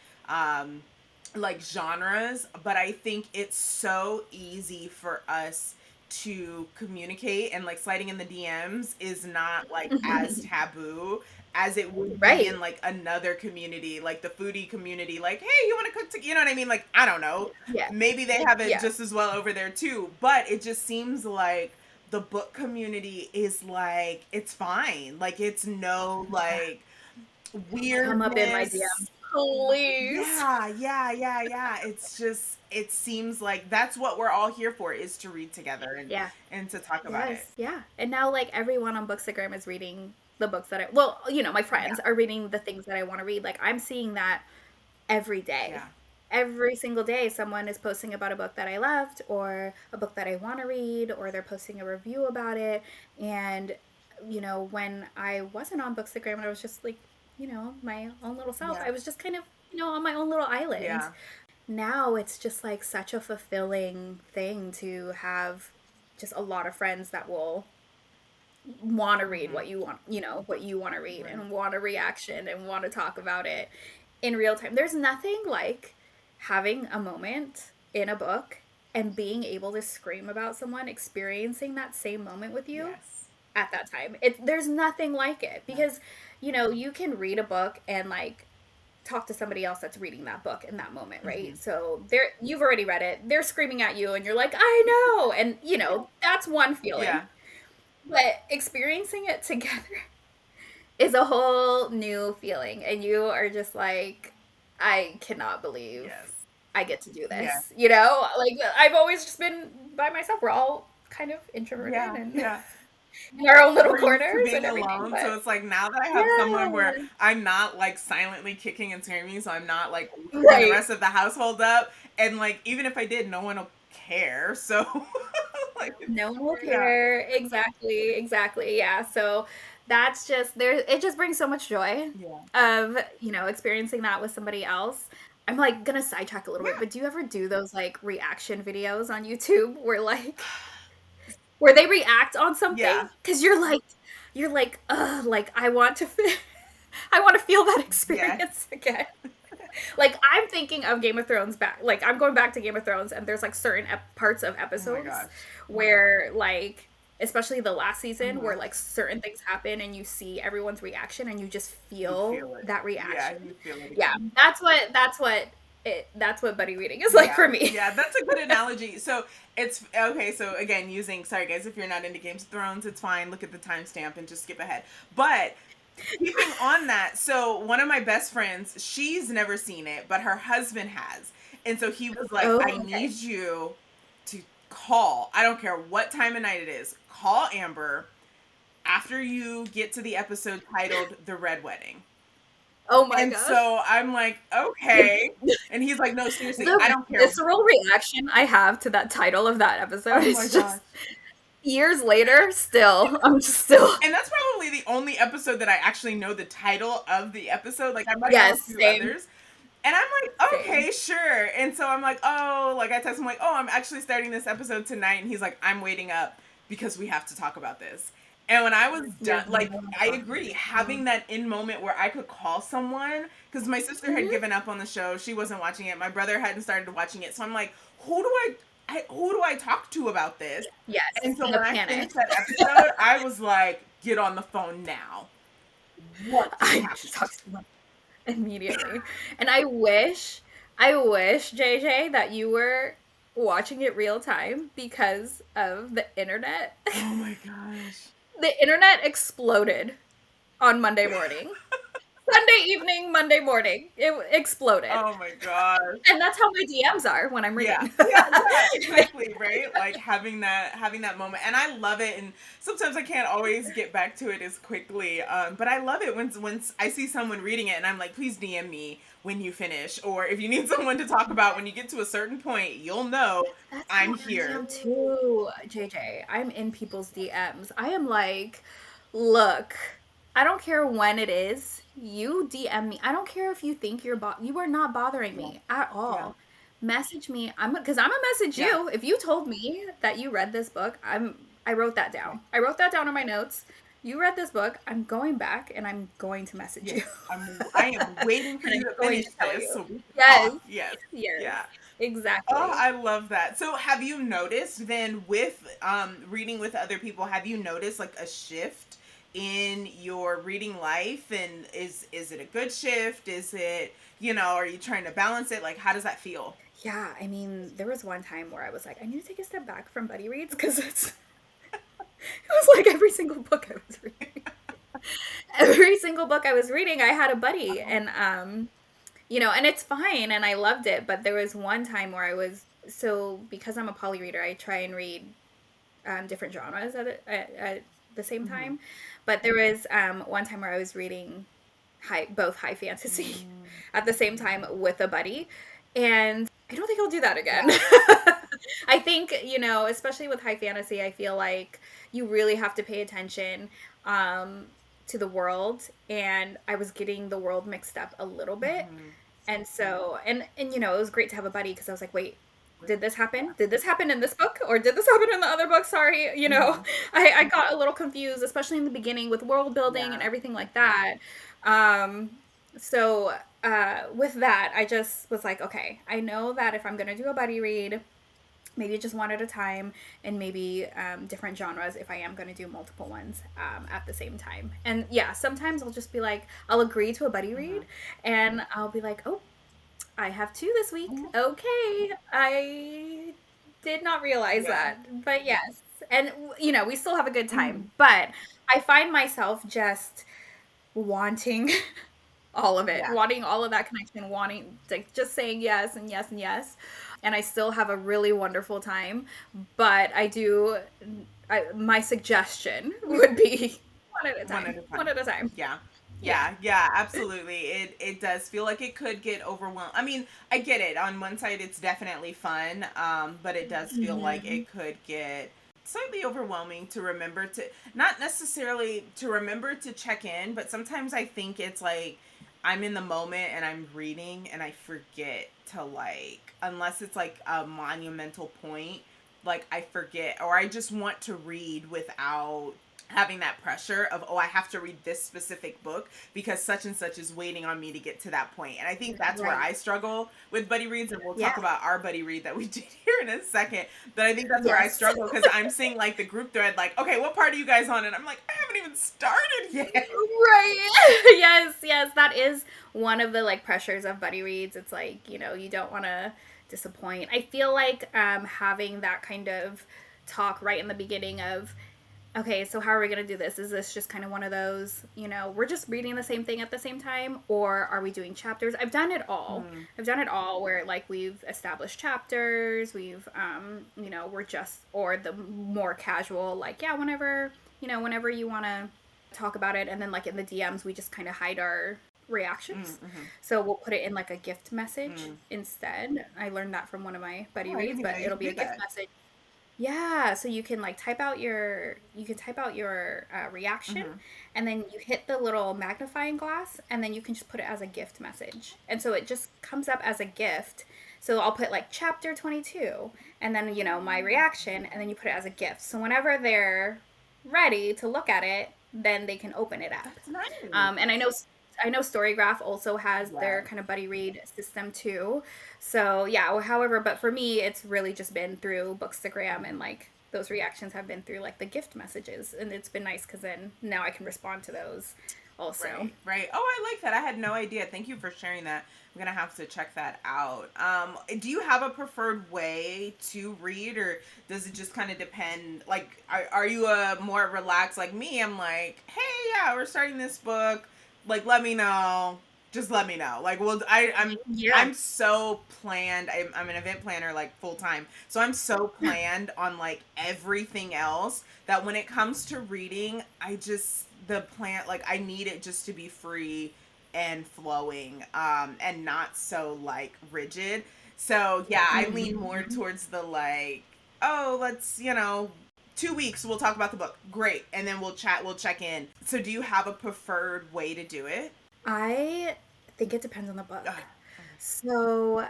Speaker 1: like genres, but I think it's so easy for us to communicate, and like sliding in the DMs is not like as taboo as it would be in like another community, like the foodie community, like, hey, you want to cook you know what I mean? Like, I don't know. Yeah. Maybe they have it just as well over there too, but it just seems like the book community is like, it's fine. Like, it's no like weirdness. Come up in my DMs, please. Yeah. It's just, it seems like that's what we're all here for, is to read together and to talk about it.
Speaker 2: Yeah. And now like everyone on Bookstagram is reading the books that my friends are reading the things that I want to read. Like, I'm seeing that every day. Yeah. Every single day someone is posting about a book that I loved, or a book that I want to read, or they're posting a review about it. And when I wasn't on Bookstagram and I was just like, my own little self, I was just kind of, on my own little island. Yeah. Now it's just like such a fulfilling thing to have just a lot of friends that will want to read what you want, what you want to read, and want a reaction and want to talk about it in real time. There's nothing like having a moment in a book and being able to scream about someone experiencing that same moment with you at that time. There's nothing like it, because you can read a book and like talk to somebody else that's reading that book in that moment, right? So you've already read it, they're screaming at you, and you're like, I know, and that's one feeling. Yeah. But experiencing it together is a whole new feeling, and you are just like, I cannot believe I get to do this. Like, I've always just been by myself. We're all kind of introverted and in our own little corners
Speaker 1: being and everything. Alone, but so it's like, now that I have someone where I'm not like silently kicking and screaming, so I'm not like waking the rest of the household up, and like even if I did, no one will care. So
Speaker 2: like, no one will care. Exactly. Yeah. So that's just it just brings so much joy of experiencing that with somebody else. I'm like gonna sidetrack a little bit, but do you ever do those like reaction videos on YouTube where they react on something? Because you're like, I want to feel that experience again. Like, I'm thinking of Game of Thrones like, I'm going back to Game of Thrones, and there's like certain parts of episodes where like, especially the last season, where like certain things happen and you see everyone's reaction and you just feel that reaction. Yeah, you feel it. Yeah, that's what buddy reading is like for me.
Speaker 1: Yeah, that's a good analogy. So it's okay. So again, sorry guys, if you're not into Game of Thrones, it's fine. Look at the timestamp and just skip ahead. But keeping on that, so one of my best friends, she's never seen it, but her husband has. And so he was like,
Speaker 2: Oh,
Speaker 1: I
Speaker 2: okay.
Speaker 1: need you to call. I don't care what time of night it is. Call Amber after you get to the episode titled The Red Wedding.
Speaker 2: Oh my
Speaker 1: And
Speaker 2: gosh.
Speaker 1: so I'm like, okay. And he's like, no, seriously, I
Speaker 2: The
Speaker 1: don't care.
Speaker 2: visceral reaction I have to that title of that episode
Speaker 1: Oh my
Speaker 2: is
Speaker 1: gosh.
Speaker 2: just years later, still, I'm just still.
Speaker 1: And that's probably the only episode that I actually know the title of the episode. Like, I might know a
Speaker 2: Yes,
Speaker 1: few
Speaker 2: same,
Speaker 1: others. And I'm like,
Speaker 2: same.
Speaker 1: okay, sure. And so I'm like, oh, like I text him like, oh, I'm actually starting this episode tonight. And he's like, I'm waiting up because we have to talk about this. And when I was
Speaker 2: You're
Speaker 1: done, like, I
Speaker 2: not
Speaker 1: agree,
Speaker 2: wrong.
Speaker 1: having that in moment where I could call someone, because my sister had
Speaker 2: Mhm.
Speaker 1: given up on the show. She wasn't watching it. My brother hadn't started watching it. So I'm like, who do I talk to about this?
Speaker 2: Yes,
Speaker 1: And so
Speaker 2: the
Speaker 1: when I
Speaker 2: panic.
Speaker 1: finished that episode, I was like, get on the phone now. What just
Speaker 2: I
Speaker 1: happened?
Speaker 2: just talked to them immediately. And I wish, JJ, that you were watching it real time because of the internet.
Speaker 1: Oh my gosh.
Speaker 2: The internet exploded on Monday morning. Sunday evening, Monday morning. It exploded.
Speaker 1: Oh my gosh.
Speaker 2: And that's how my DMs are when I'm
Speaker 1: Yeah,
Speaker 2: reading.
Speaker 1: yeah, exactly, right? Like having that moment, and I love it. And sometimes I can't always get back to it as quickly, but I love it when I see someone reading it, and I'm like, please DM me when you finish, or if you need someone to talk about when you get to a certain point, you'll know
Speaker 2: That's
Speaker 1: I'm
Speaker 2: how I
Speaker 1: here.
Speaker 2: am too, JJ. I'm in people's DMs. I am like, look, I don't care when it is. You DM me. I don't care if you think you are not bothering
Speaker 1: Yeah,
Speaker 2: me at
Speaker 1: yeah,
Speaker 2: all. Message me. Because I'm gonna message
Speaker 1: yeah.
Speaker 2: you. If you told me that you read this book, I wrote that down. I wrote that down in my notes. You read this book. I'm going back and I'm going to message
Speaker 1: Yes,
Speaker 2: you.
Speaker 1: I am waiting for
Speaker 2: And
Speaker 1: you
Speaker 2: I'm
Speaker 1: to
Speaker 2: going
Speaker 1: finish
Speaker 2: to tell
Speaker 1: this
Speaker 2: you.
Speaker 1: so we can
Speaker 2: Yes.
Speaker 1: talk. Yes,
Speaker 2: Yes.
Speaker 1: yeah. Oh,
Speaker 2: Exactly.
Speaker 1: I love that. So, have you noticed then with reading with other people, have you noticed like a shift in your reading life? And is it a good shift? Is it, are you trying to balance it? Like, how does that feel?
Speaker 2: Yeah, I mean, there was one time where I was like, I need to take a step back from buddy reads because it was like every single book I was reading. Every single book I was reading, I had a buddy,
Speaker 1: Uh-huh.
Speaker 2: and and it's fine, and I loved it. But there was one time where because I'm a poly reader, I try and read different genres at the same
Speaker 1: Mm-hmm.
Speaker 2: time. But there was one time where I was reading both high fantasy
Speaker 1: Mm,
Speaker 2: at the same time with a buddy, and I don't think I'll do that again.
Speaker 1: yeah.
Speaker 2: I think, especially with high fantasy, I feel like you really have to pay attention um, to the world, and I was getting the world mixed up a little bit.
Speaker 1: Mm-hmm.
Speaker 2: And so, and it was great to have a buddy because I was like, wait, did this happen?
Speaker 1: Yeah.
Speaker 2: Did this happen in this book? Or did this happen in the other book? Sorry,
Speaker 1: Mm-hmm.
Speaker 2: I got a little confused, especially in the beginning with world building and
Speaker 1: Yeah.
Speaker 2: everything like that. Um, so with that, I just was like, okay, I know that if I'm going to do a buddy read, maybe just one at a time, and maybe different genres if I am going to do multiple ones at the same time. And yeah, sometimes I'll just be like, I'll agree to a buddy
Speaker 1: Mm-hmm.
Speaker 2: read, and I'll be like, oh, I have two this week.
Speaker 1: Mm-hmm.
Speaker 2: Okay, I did not realize
Speaker 1: Yeah.
Speaker 2: that, but yes. And we still have a good
Speaker 1: Mm-hmm.
Speaker 2: time, but I find myself just wanting all of it,
Speaker 1: Yeah.
Speaker 2: wanting all of that connection, wanting like just saying yes and yes and yes. And I still have a really wonderful time, but my suggestion would be one at a
Speaker 1: One
Speaker 2: time.
Speaker 1: at a time.
Speaker 2: One at a time.
Speaker 1: Yeah.
Speaker 2: Yeah.
Speaker 1: Yeah, absolutely. It does feel like it could get overwhelmed. I mean, I get it. On one side it's definitely fun, but it does feel like
Speaker 2: Mhm.
Speaker 1: it could get slightly overwhelming to remember to not necessarily to remember to check in, but sometimes I think it's like I'm in the moment and I'm reading and I forget to like unless it's like a monumental point, like I forget or I just want to read without having that pressure of oh I have to read this specific book because such and such is waiting on me to get to that point. And I think that's where
Speaker 2: Right.
Speaker 1: I struggle with buddy reads, and we'll
Speaker 2: Yeah.
Speaker 1: talk about our buddy read that we did here in a second. But I think that's where I
Speaker 2: Yes.
Speaker 1: struggle because I'm seeing like the group thread like okay what part are you guys on, and I'm like I haven't even started yet.
Speaker 2: Right. Yes, yes, that is one of the like pressures of buddy reads. It's like, you don't want to disappoint. I feel like having that kind of talk right in the beginning of okay, so how are we going to do this? Is this just kind of one of those, we're just reading the same thing at the same time? Or are we doing chapters? I've done it all. I've done it all where like we've established chapters, we're just, or the more casual, like, yeah, whenever you want to talk about it. And then like in the DMs, we just kind of hide our reactions. So we'll put it in like a gift message instead. I learned that from one of my buddy reads, but it'll be a gift message. Yeah, so you can like type out your reaction, and then you hit the little magnifying glass, and then you can just put it as a gift message, and so it just comes up as a gift. So I'll put like chapter 22, and then my reaction, and then you put it as a gift. So whenever they're ready to look at it, then they can open it up.
Speaker 1: That's nice.
Speaker 2: And I know Storygraph also has their kind of buddy read system too. So yeah, however, but for me, it's really just been through Bookstagram, and like those reactions have been through like the gift messages, and it's been nice because then now I can respond to those also.
Speaker 1: Right. Oh, I like that. I had no idea. Thank you for sharing that. I'm gonna have to check that out. Do you have a preferred way to read, or does it just kind of depend? Like, are you a more relaxed like me? I'm like, hey, yeah, we're starting this book. Like, let me know. Just let me know. Like, well, I'm so planned. I'm an event planner like full time, so I'm so planned on like everything else that when it comes to reading, I need it just to be free and flowing, and not so like rigid. So yeah, I lean more towards the like, oh, let's 2 weeks we'll talk about the book, great, and then we'll check in. So do you have a preferred way to do it?
Speaker 2: I think it depends on the book. So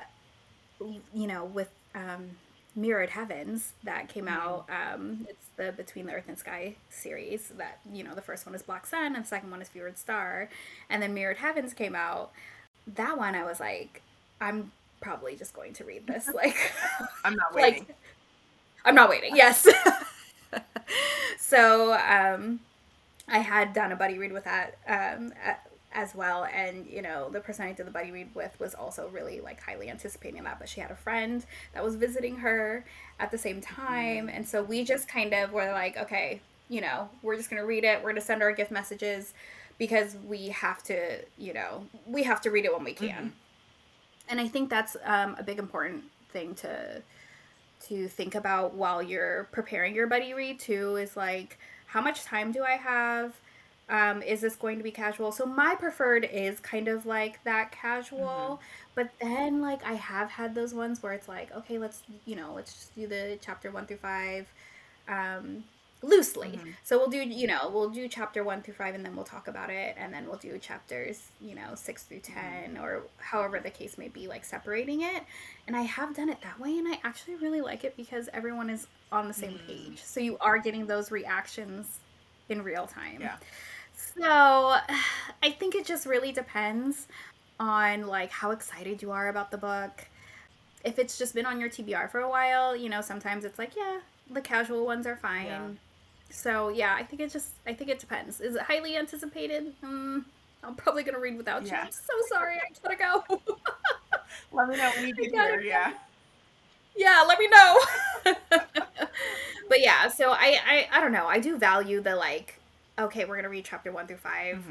Speaker 2: with Mirrored Heavens that came out, it's the Between the Earth and Sky series that the first one is Black Sun and the second one is Fevered Star, and then Mirrored Heavens came out. That one I was like, I'm probably just going to read this. Like,
Speaker 1: I'm not waiting.
Speaker 2: Like, I'm not waiting. Yes. So I had done a buddy read with that as well, and the person I did the buddy read with was also really like highly anticipating that, but she had a friend that was visiting her at the same time, and so we just kind of were like, okay, we're just gonna read it, we're gonna send our gift messages because we have to read it when we can. And I think that's a big important thing to think about while you're preparing your buddy read too, is like, how much time do I have? Is this going to be casual? So my preferred is kind of like that casual, but then like I have had those ones where it's like, okay, let's just do the chapter 1 through 5 loosely. So we'll do chapter 1 through 5, and then we'll talk about it, and then we'll do chapters 6 through 10, or however the case may be, like separating it. And I have done it that way, and I actually really like it because everyone is on the same page, so you are getting those reactions in real time. So I think it just really depends on like how excited you are about the book. If it's just been on your TBR for a while, sometimes it's like, yeah, the casual ones are fine. So yeah, I think it depends. Is it highly anticipated? I'm probably gonna read without you. I'm so sorry, I gotta go.
Speaker 1: Let me know when you get here.
Speaker 2: Yeah, let me know. But yeah, so I don't know. I do value the like, okay, we're gonna read chapter 1 through 5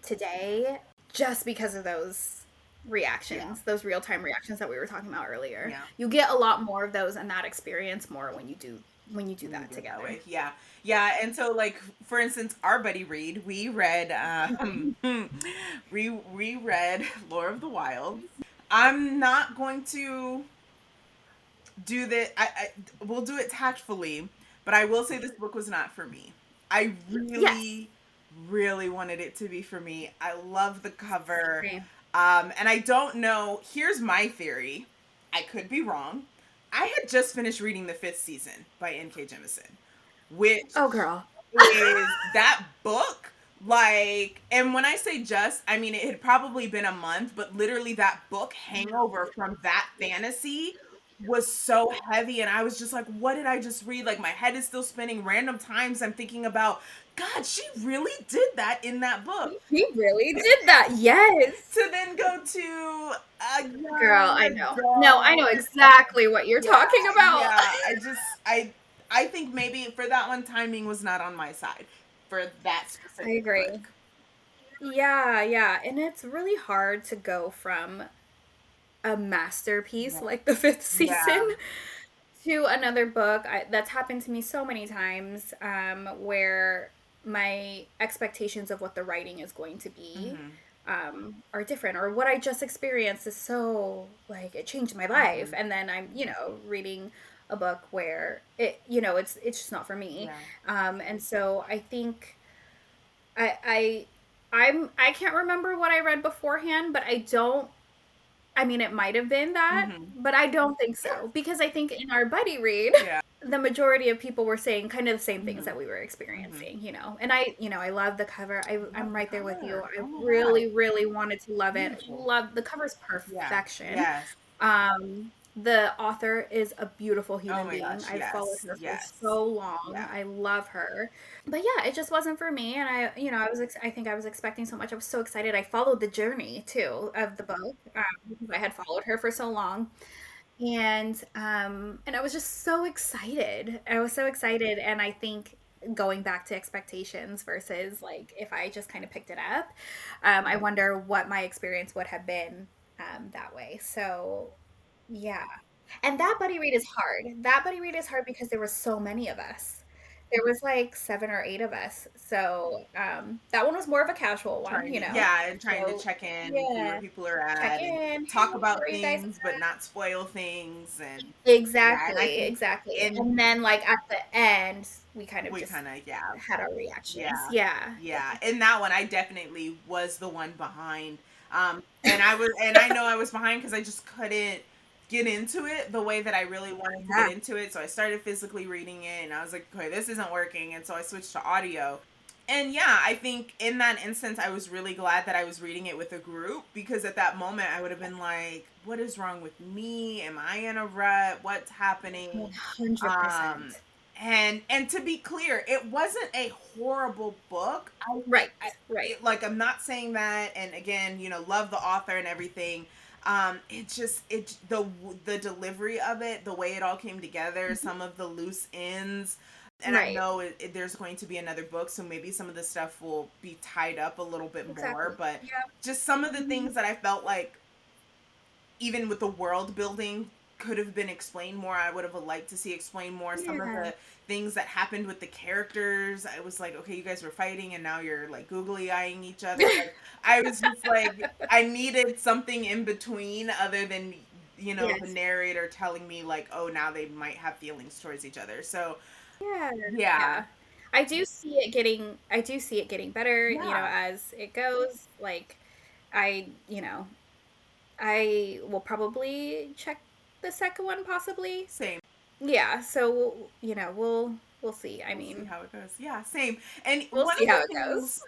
Speaker 2: today, just because of those reactions, those real-time reactions that we were talking about earlier. You get a lot more of those and that experience more when you do that together.
Speaker 1: And so like, for instance, our buddy read, we read we read Lore of the Wild. I'm not going to do that. We'll do it tactfully, but I will say this book was not for me. I really wanted it to be for me. I love the cover. And I don't know, here's my theory. I could be wrong. I had just finished reading the 5th season by N.K. Jemisin, which is that book. Like, and when I say just, I mean, it had probably been a month, but literally that book hangover from that fantasy was so heavy, and I was just like, what did I just read? Like, my head is still spinning. Random times I'm thinking about, God, she really did that in that book.
Speaker 2: She really did that, yes.
Speaker 1: To then go to
Speaker 2: girl, I know. No, I know exactly what you're talking about.
Speaker 1: Yeah, I think maybe for that one, timing was not on my side for that
Speaker 2: I
Speaker 1: specific
Speaker 2: agree.
Speaker 1: book.
Speaker 2: Yeah, yeah. And it's really hard to go from a masterpiece
Speaker 1: Yeah.
Speaker 2: like the fifth season
Speaker 1: Yeah.
Speaker 2: to another book. That's happened to me so many times, where my expectations of what the writing is going to be,
Speaker 1: Mm-hmm.
Speaker 2: are different, or what I just experienced is so, like, it changed my life.
Speaker 1: Mm-hmm.
Speaker 2: And then I'm, reading a book where it's just not for me.
Speaker 1: Yeah.
Speaker 2: And so I think I I can't remember what I read beforehand, but I mean, it might have been that,
Speaker 1: Mm-hmm.
Speaker 2: but I don't think
Speaker 1: Yeah.
Speaker 2: so, because I think in our buddy read,
Speaker 1: Yeah.
Speaker 2: the majority of people were saying kind of the same things
Speaker 1: Mm-hmm.
Speaker 2: that we were
Speaker 1: Mm-hmm.
Speaker 2: experiencing, And I love the cover.
Speaker 1: Love
Speaker 2: I'm
Speaker 1: the
Speaker 2: right there with you.
Speaker 1: cover.
Speaker 2: I
Speaker 1: Oh my God.
Speaker 2: really, really wanted to love it.
Speaker 1: Beautiful.
Speaker 2: Love the cover's
Speaker 1: Yeah.
Speaker 2: perfection.
Speaker 1: Yes.
Speaker 2: The author is a beautiful
Speaker 1: Oh
Speaker 2: human
Speaker 1: my
Speaker 2: being.
Speaker 1: gosh.
Speaker 2: I've followed
Speaker 1: Yes.
Speaker 2: her for
Speaker 1: Yes.
Speaker 2: so long.
Speaker 1: Yeah.
Speaker 2: I love her. But yeah, it just wasn't for me. And I think I was expecting so much. I was so excited. I followed the journey too of the book, because I had followed her for so long. And I was just so excited. I was so excited. And I think going back to expectations versus, like, if I just kind of picked it up, I wonder what my experience would have been, that way. So yeah. And that buddy read is hard. That buddy read is hard because there were so many of us. There was like 7 or 8 of us. So, that one was more of a casual one,
Speaker 1: Trying to, yeah, and trying to
Speaker 2: So
Speaker 1: check in, see where
Speaker 2: yeah,
Speaker 1: people are
Speaker 2: check
Speaker 1: at, and
Speaker 2: in.
Speaker 1: talk
Speaker 2: Hey,
Speaker 1: about
Speaker 2: where are you guys
Speaker 1: things, but not spoil things. And yeah, and I
Speaker 2: Exactly,
Speaker 1: think
Speaker 2: exactly.
Speaker 1: in
Speaker 2: And then, like, at the end, we kind of
Speaker 1: we
Speaker 2: just
Speaker 1: kind of, yeah,
Speaker 2: had our reactions.
Speaker 1: yeah,
Speaker 2: Yeah,
Speaker 1: yeah. In that one, I definitely was the one behind. And I know I was behind because I just couldn't get into it the way that I really wanted to get
Speaker 2: yeah.
Speaker 1: into it. So I started physically reading it, and I was like, okay, this isn't working. And so I switched to audio. And yeah, I think in that instance, I was really glad that I was reading it with a group, because at that moment, I would have been like, what is wrong with me? Am I in a rut? What's happening? Um,
Speaker 2: 100%.
Speaker 1: and to be clear, it wasn't a horrible book.
Speaker 2: Right,
Speaker 1: I
Speaker 2: right,
Speaker 1: like, I'm not saying that. And again, love the author and everything. The delivery of it, the way it all came together,
Speaker 2: mhm,
Speaker 1: some of the loose ends. And I
Speaker 2: right.
Speaker 1: know there's going to be another book, so maybe some of the stuff will be tied up a little bit more.
Speaker 2: Exactly.
Speaker 1: But
Speaker 2: Yeah.
Speaker 1: just some of the
Speaker 2: Mhm.
Speaker 1: things that I felt like, even with the world building, could have been explained more. I would have liked to see explained more. Some of
Speaker 2: Yeah.
Speaker 1: the things that happened with the characters, I was like, okay, you guys were fighting and now you're like googly eyeing each other. Like, I was just like, I needed something in between other than, the
Speaker 2: Yes.
Speaker 1: narrator telling me like, oh, now they might have feelings towards each other. So
Speaker 2: Yeah,
Speaker 1: yeah.
Speaker 2: yeah. I do see it getting better,
Speaker 1: Yeah.
Speaker 2: as it goes. Like, I, I will probably check the second one possibly.
Speaker 1: Same.
Speaker 2: Yeah, so we'll see. I
Speaker 1: We'll see
Speaker 2: mean,
Speaker 1: how it goes. Yeah, same. And
Speaker 2: we'll see how it goes.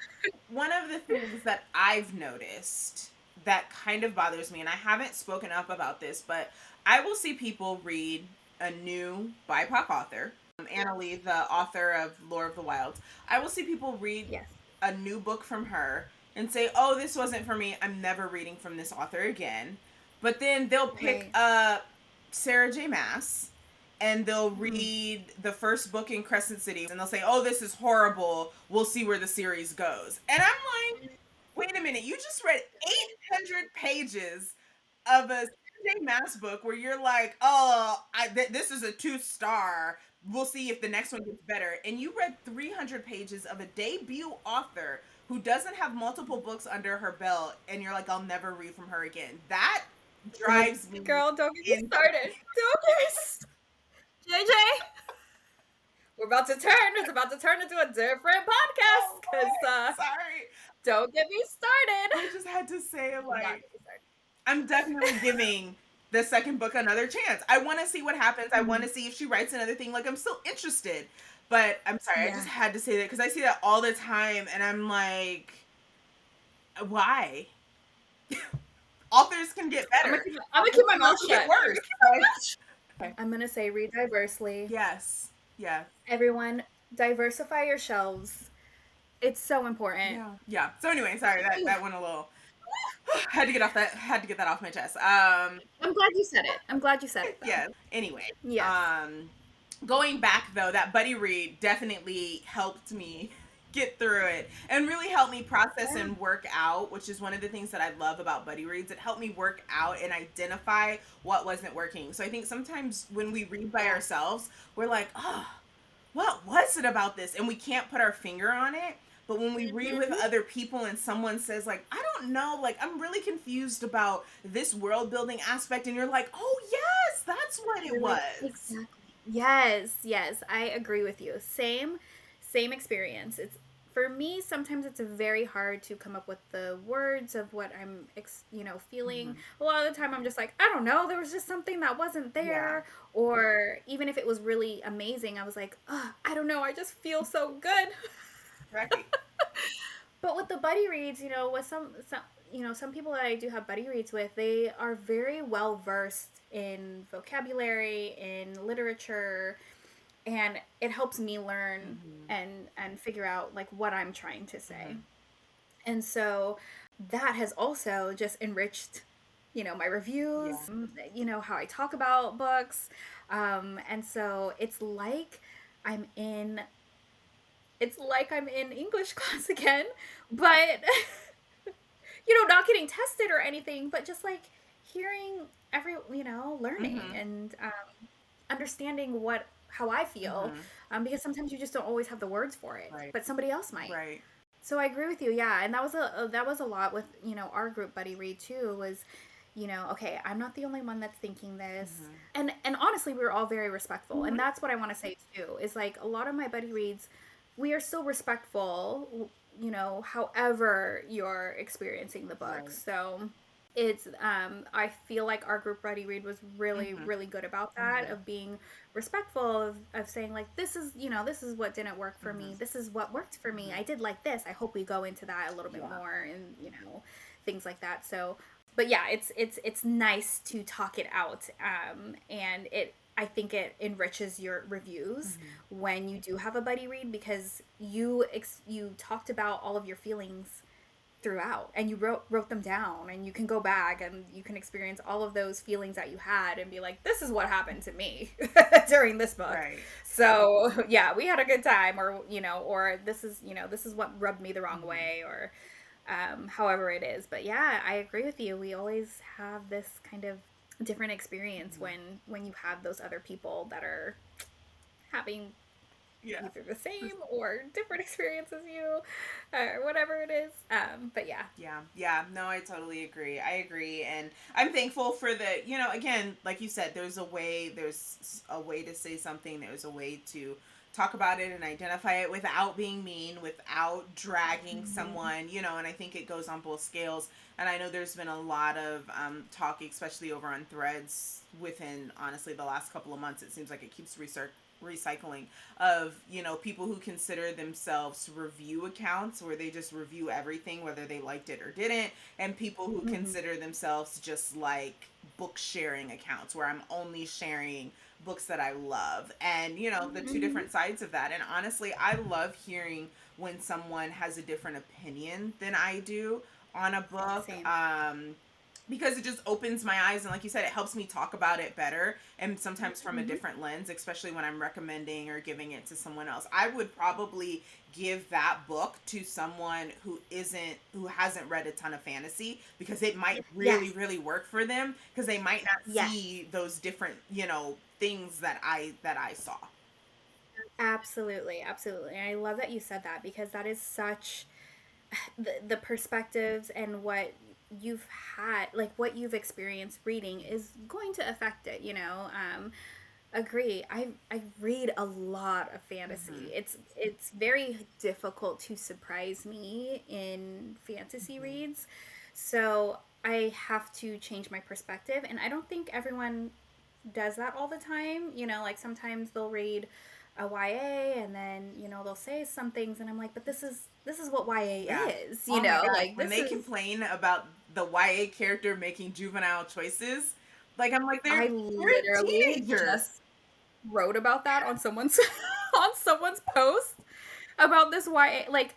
Speaker 1: one of the things that I've noticed that kind of bothers me, and I haven't spoken up about this, but I will see people read a new BIPOC author, Anna Lee, the author of Lore of the Wilds. I will see people read
Speaker 2: Yes.
Speaker 1: a new book from her and say, oh, this wasn't for me. I'm never reading from this author again. But then they'll pick
Speaker 2: Right.
Speaker 1: up Sarah J. Maas and they'll
Speaker 2: Mhm.
Speaker 1: read the first book in Crescent City and they'll say, oh, this is horrible. We'll see where the series goes. And I'm like, wait a minute. You just read 800 pages of a J. Maas book where you're like, oh, this is a 2-star. We'll see if the next one gets better. And you read 300 pages of a debut author who doesn't have multiple books under her belt, and you're like, I'll never read from her again. That
Speaker 2: Girl,
Speaker 1: drives me
Speaker 2: girl, don't get me
Speaker 1: in.
Speaker 2: started. Don't get me JJ. We're about to turn. It's about to turn into a different
Speaker 1: Oh
Speaker 2: podcast because
Speaker 1: boy, sorry.
Speaker 2: don't get me
Speaker 1: I
Speaker 2: started.
Speaker 1: just had to say,
Speaker 2: Do not
Speaker 1: like,
Speaker 2: get me started.
Speaker 1: I'm definitely giving the second book another chance. I want to see what happens. I want
Speaker 2: Mhm.
Speaker 1: to see if she writes another thing. Like, I'm still interested. But I'm sorry, I just
Speaker 2: Yeah.
Speaker 1: had to say that because I see that all the time and I'm like, why? Authors can get better.
Speaker 2: I'm gonna keep
Speaker 1: Authors
Speaker 2: my
Speaker 1: can
Speaker 2: mouth
Speaker 1: also get
Speaker 2: shut.
Speaker 1: worse. Okay.
Speaker 2: I'm gonna say read diversely.
Speaker 1: Yes. Yes.
Speaker 2: Everyone, diversify your shelves. It's so important.
Speaker 1: Yeah. Yeah. So anyway, sorry that went a little. Had to get that off my chest.
Speaker 2: I'm glad you said it. I'm glad you said it though.
Speaker 1: Yeah. Anyway,
Speaker 2: Yes.
Speaker 1: um, Going back though, that buddy read definitely helped me get through it and really helped me process
Speaker 2: Yeah.
Speaker 1: and work out, which is one of the things that I love about buddy reads. It helped me work out and identify what wasn't working. So I think sometimes when we read by
Speaker 2: Yes.
Speaker 1: ourselves, we're like, oh, what was it about this? And we can't put our finger on it. But when we read with
Speaker 2: Hmm.
Speaker 1: other people and someone says, like, I don't know, like, I'm really confused about this world building aspect, and you're like, oh, yes, that's what it
Speaker 2: You're like,
Speaker 1: was.
Speaker 2: exactly. Yes, yes, I agree with you. Same experience. It's for me sometimes it's very hard to come up with the words of what I'm feeling.
Speaker 1: Hmm.
Speaker 2: A lot of the time I'm just like, I don't know, there was just something that wasn't
Speaker 1: Yeah.
Speaker 2: there, or even if it was really amazing, I was like, oh, I don't know, I just feel so good.
Speaker 1: Right.
Speaker 2: But with the buddy reads, with some some people that I do have buddy reads with, they are very well versed in vocabulary, in literature, and it helps me learn
Speaker 1: Hmm.
Speaker 2: and figure out like what I'm trying to say.
Speaker 1: Hmm.
Speaker 2: And so that has also just enriched, my
Speaker 1: Yeah.
Speaker 2: reviews, how I talk about books. And so I'm in I'm in English class again, but not getting tested or anything, but just like hearing learning
Speaker 1: Hmm.
Speaker 2: and understanding how I feel,
Speaker 1: Hmm.
Speaker 2: because sometimes you just don't always have the words for it,
Speaker 1: Right.
Speaker 2: but somebody else might.
Speaker 1: Right.
Speaker 2: So I agree with you, yeah, and that was a lot with our group buddy read too. Was okay, I'm not the only one that's thinking this,
Speaker 1: Hmm.
Speaker 2: and honestly, we were all very respectful, and
Speaker 1: Hmm.
Speaker 2: that's what I want to say too. Is like a lot of my buddy reads, we are still respectful, however you're experiencing the book.
Speaker 1: Right.
Speaker 2: So it's I feel like our group buddy read was really
Speaker 1: Hmm.
Speaker 2: really good about that,
Speaker 1: Hmm.
Speaker 2: of being respectful of saying like, this is what didn't work for
Speaker 1: Hmm.
Speaker 2: me, this is what worked for me,
Speaker 1: Hmm.
Speaker 2: I did like this, I hope we go into that a little bit
Speaker 1: Yeah.
Speaker 2: more, and things like that. So but yeah, it's nice to talk it out, and I think it enriches your reviews
Speaker 1: Hmm.
Speaker 2: when you do have a buddy read, because you talked about all of your feelings throughout, and you wrote them down, and you can go back and you can experience all of those feelings that you had and be like, this is what happened to me during this book.
Speaker 1: Right.
Speaker 2: So yeah, we had a good time, or or this is what rubbed me the wrong
Speaker 1: Hmm.
Speaker 2: way, or however it is. But yeah, I agree with you, we always have this kind of different experience
Speaker 1: Hmm.
Speaker 2: when you have those other people that are having
Speaker 1: Yeah.
Speaker 2: either the same or different experience as you, or whatever it is. But yeah.
Speaker 1: Yeah, yeah, no, I totally agree. I agree, and I'm thankful for the, again, like you said, there's a way to say something, there's a way to talk about it and identify it without being mean, without dragging
Speaker 2: Mhm.
Speaker 1: someone, and I think it goes on both scales. And I know there's been a lot of talk, especially over on threads within, honestly, the last couple of months. It seems like it keeps recycling of people who consider themselves review accounts where they just review everything whether they liked it or didn't, and people who
Speaker 2: Mhm.
Speaker 1: consider themselves just like book sharing accounts where I'm only sharing books that I love, and the two
Speaker 2: Mhm.
Speaker 1: different sides of that. And honestly, I love hearing when someone has a different opinion than I do on a book,
Speaker 2: Same.
Speaker 1: because it just opens my eyes, and like you said, it helps me talk about it better, and sometimes from a
Speaker 2: Mhm.
Speaker 1: different lens, especially when I'm recommending or giving it to someone else. I would probably give that book to someone who hasn't read a ton of fantasy, because it might really
Speaker 2: Yes.
Speaker 1: really work for them, because they might not
Speaker 2: Yes.
Speaker 1: see those different things that I saw.
Speaker 2: Absolutely. Absolutely. And I love that you said that, because that is such the perspectives and what you've had, like what you've experienced reading, is going to affect it. Agree. I read a lot of
Speaker 1: Hmm.
Speaker 2: fantasy. It's very difficult to surprise me in fantasy
Speaker 1: Hmm.
Speaker 2: reads. So I have to change my perspective, and I don't think everyone does that all the time. Like sometimes they'll read a YA, and then, they'll say some things and I'm like, but this is what YA
Speaker 1: Yeah.
Speaker 2: is,
Speaker 1: Oh my gosh,
Speaker 2: like
Speaker 1: when
Speaker 2: this
Speaker 1: they
Speaker 2: is
Speaker 1: complain about the YA character making juvenile choices, like I'm like,
Speaker 2: I
Speaker 1: they're a
Speaker 2: literally
Speaker 1: teenager.
Speaker 2: just wrote about that on someone's on someone's post about this YA. Like,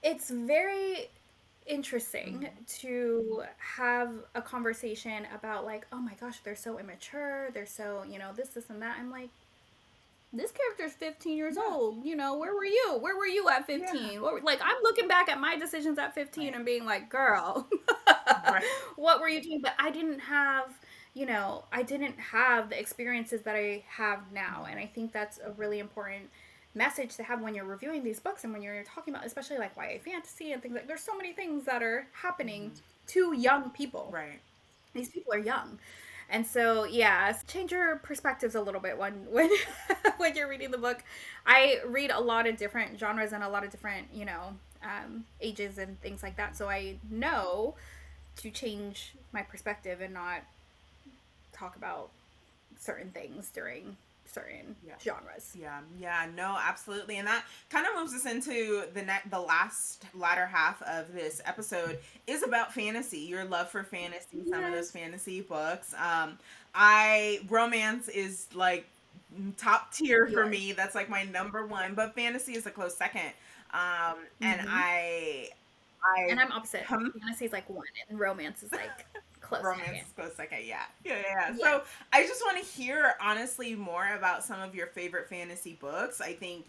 Speaker 2: it's very interesting
Speaker 1: Mhm.
Speaker 2: to have a conversation about like, oh my gosh, they're so immature, they're so, this and that. I'm like, this character's 15 years old. You know, where were you? Where were you at 15?
Speaker 1: Yeah.
Speaker 2: Like, I'm looking back at my decisions at 15
Speaker 1: Right.
Speaker 2: and being like, girl,
Speaker 1: Right.
Speaker 2: what were you doing? But I didn't have, I didn't have the experiences that I have now. And I think that's a really important message to have when you're reviewing these books and when you're talking about, especially like YA fantasy and things like, there's so many things that are happening to young people.
Speaker 1: Right.
Speaker 2: These people are young. And so, yeah, change your perspectives a little bit when when you're reading the book. I read a lot of different genres and a lot of different, ages and things like that. So I know to change my perspective and not talk about certain things during certain genres.
Speaker 1: Yeah, no, absolutely. And that kind of moves us into the last latter half of this episode is about fantasy, your love for fantasy, some of those fantasy books. Romance is like top tier for me. That's like my number one, but fantasy is a close second. And
Speaker 2: and I'm opposite. Fantasy is like one, and romance is like close second.
Speaker 1: Is close second. Yeah. So I just want to hear honestly more about some of your favorite fantasy books. I think,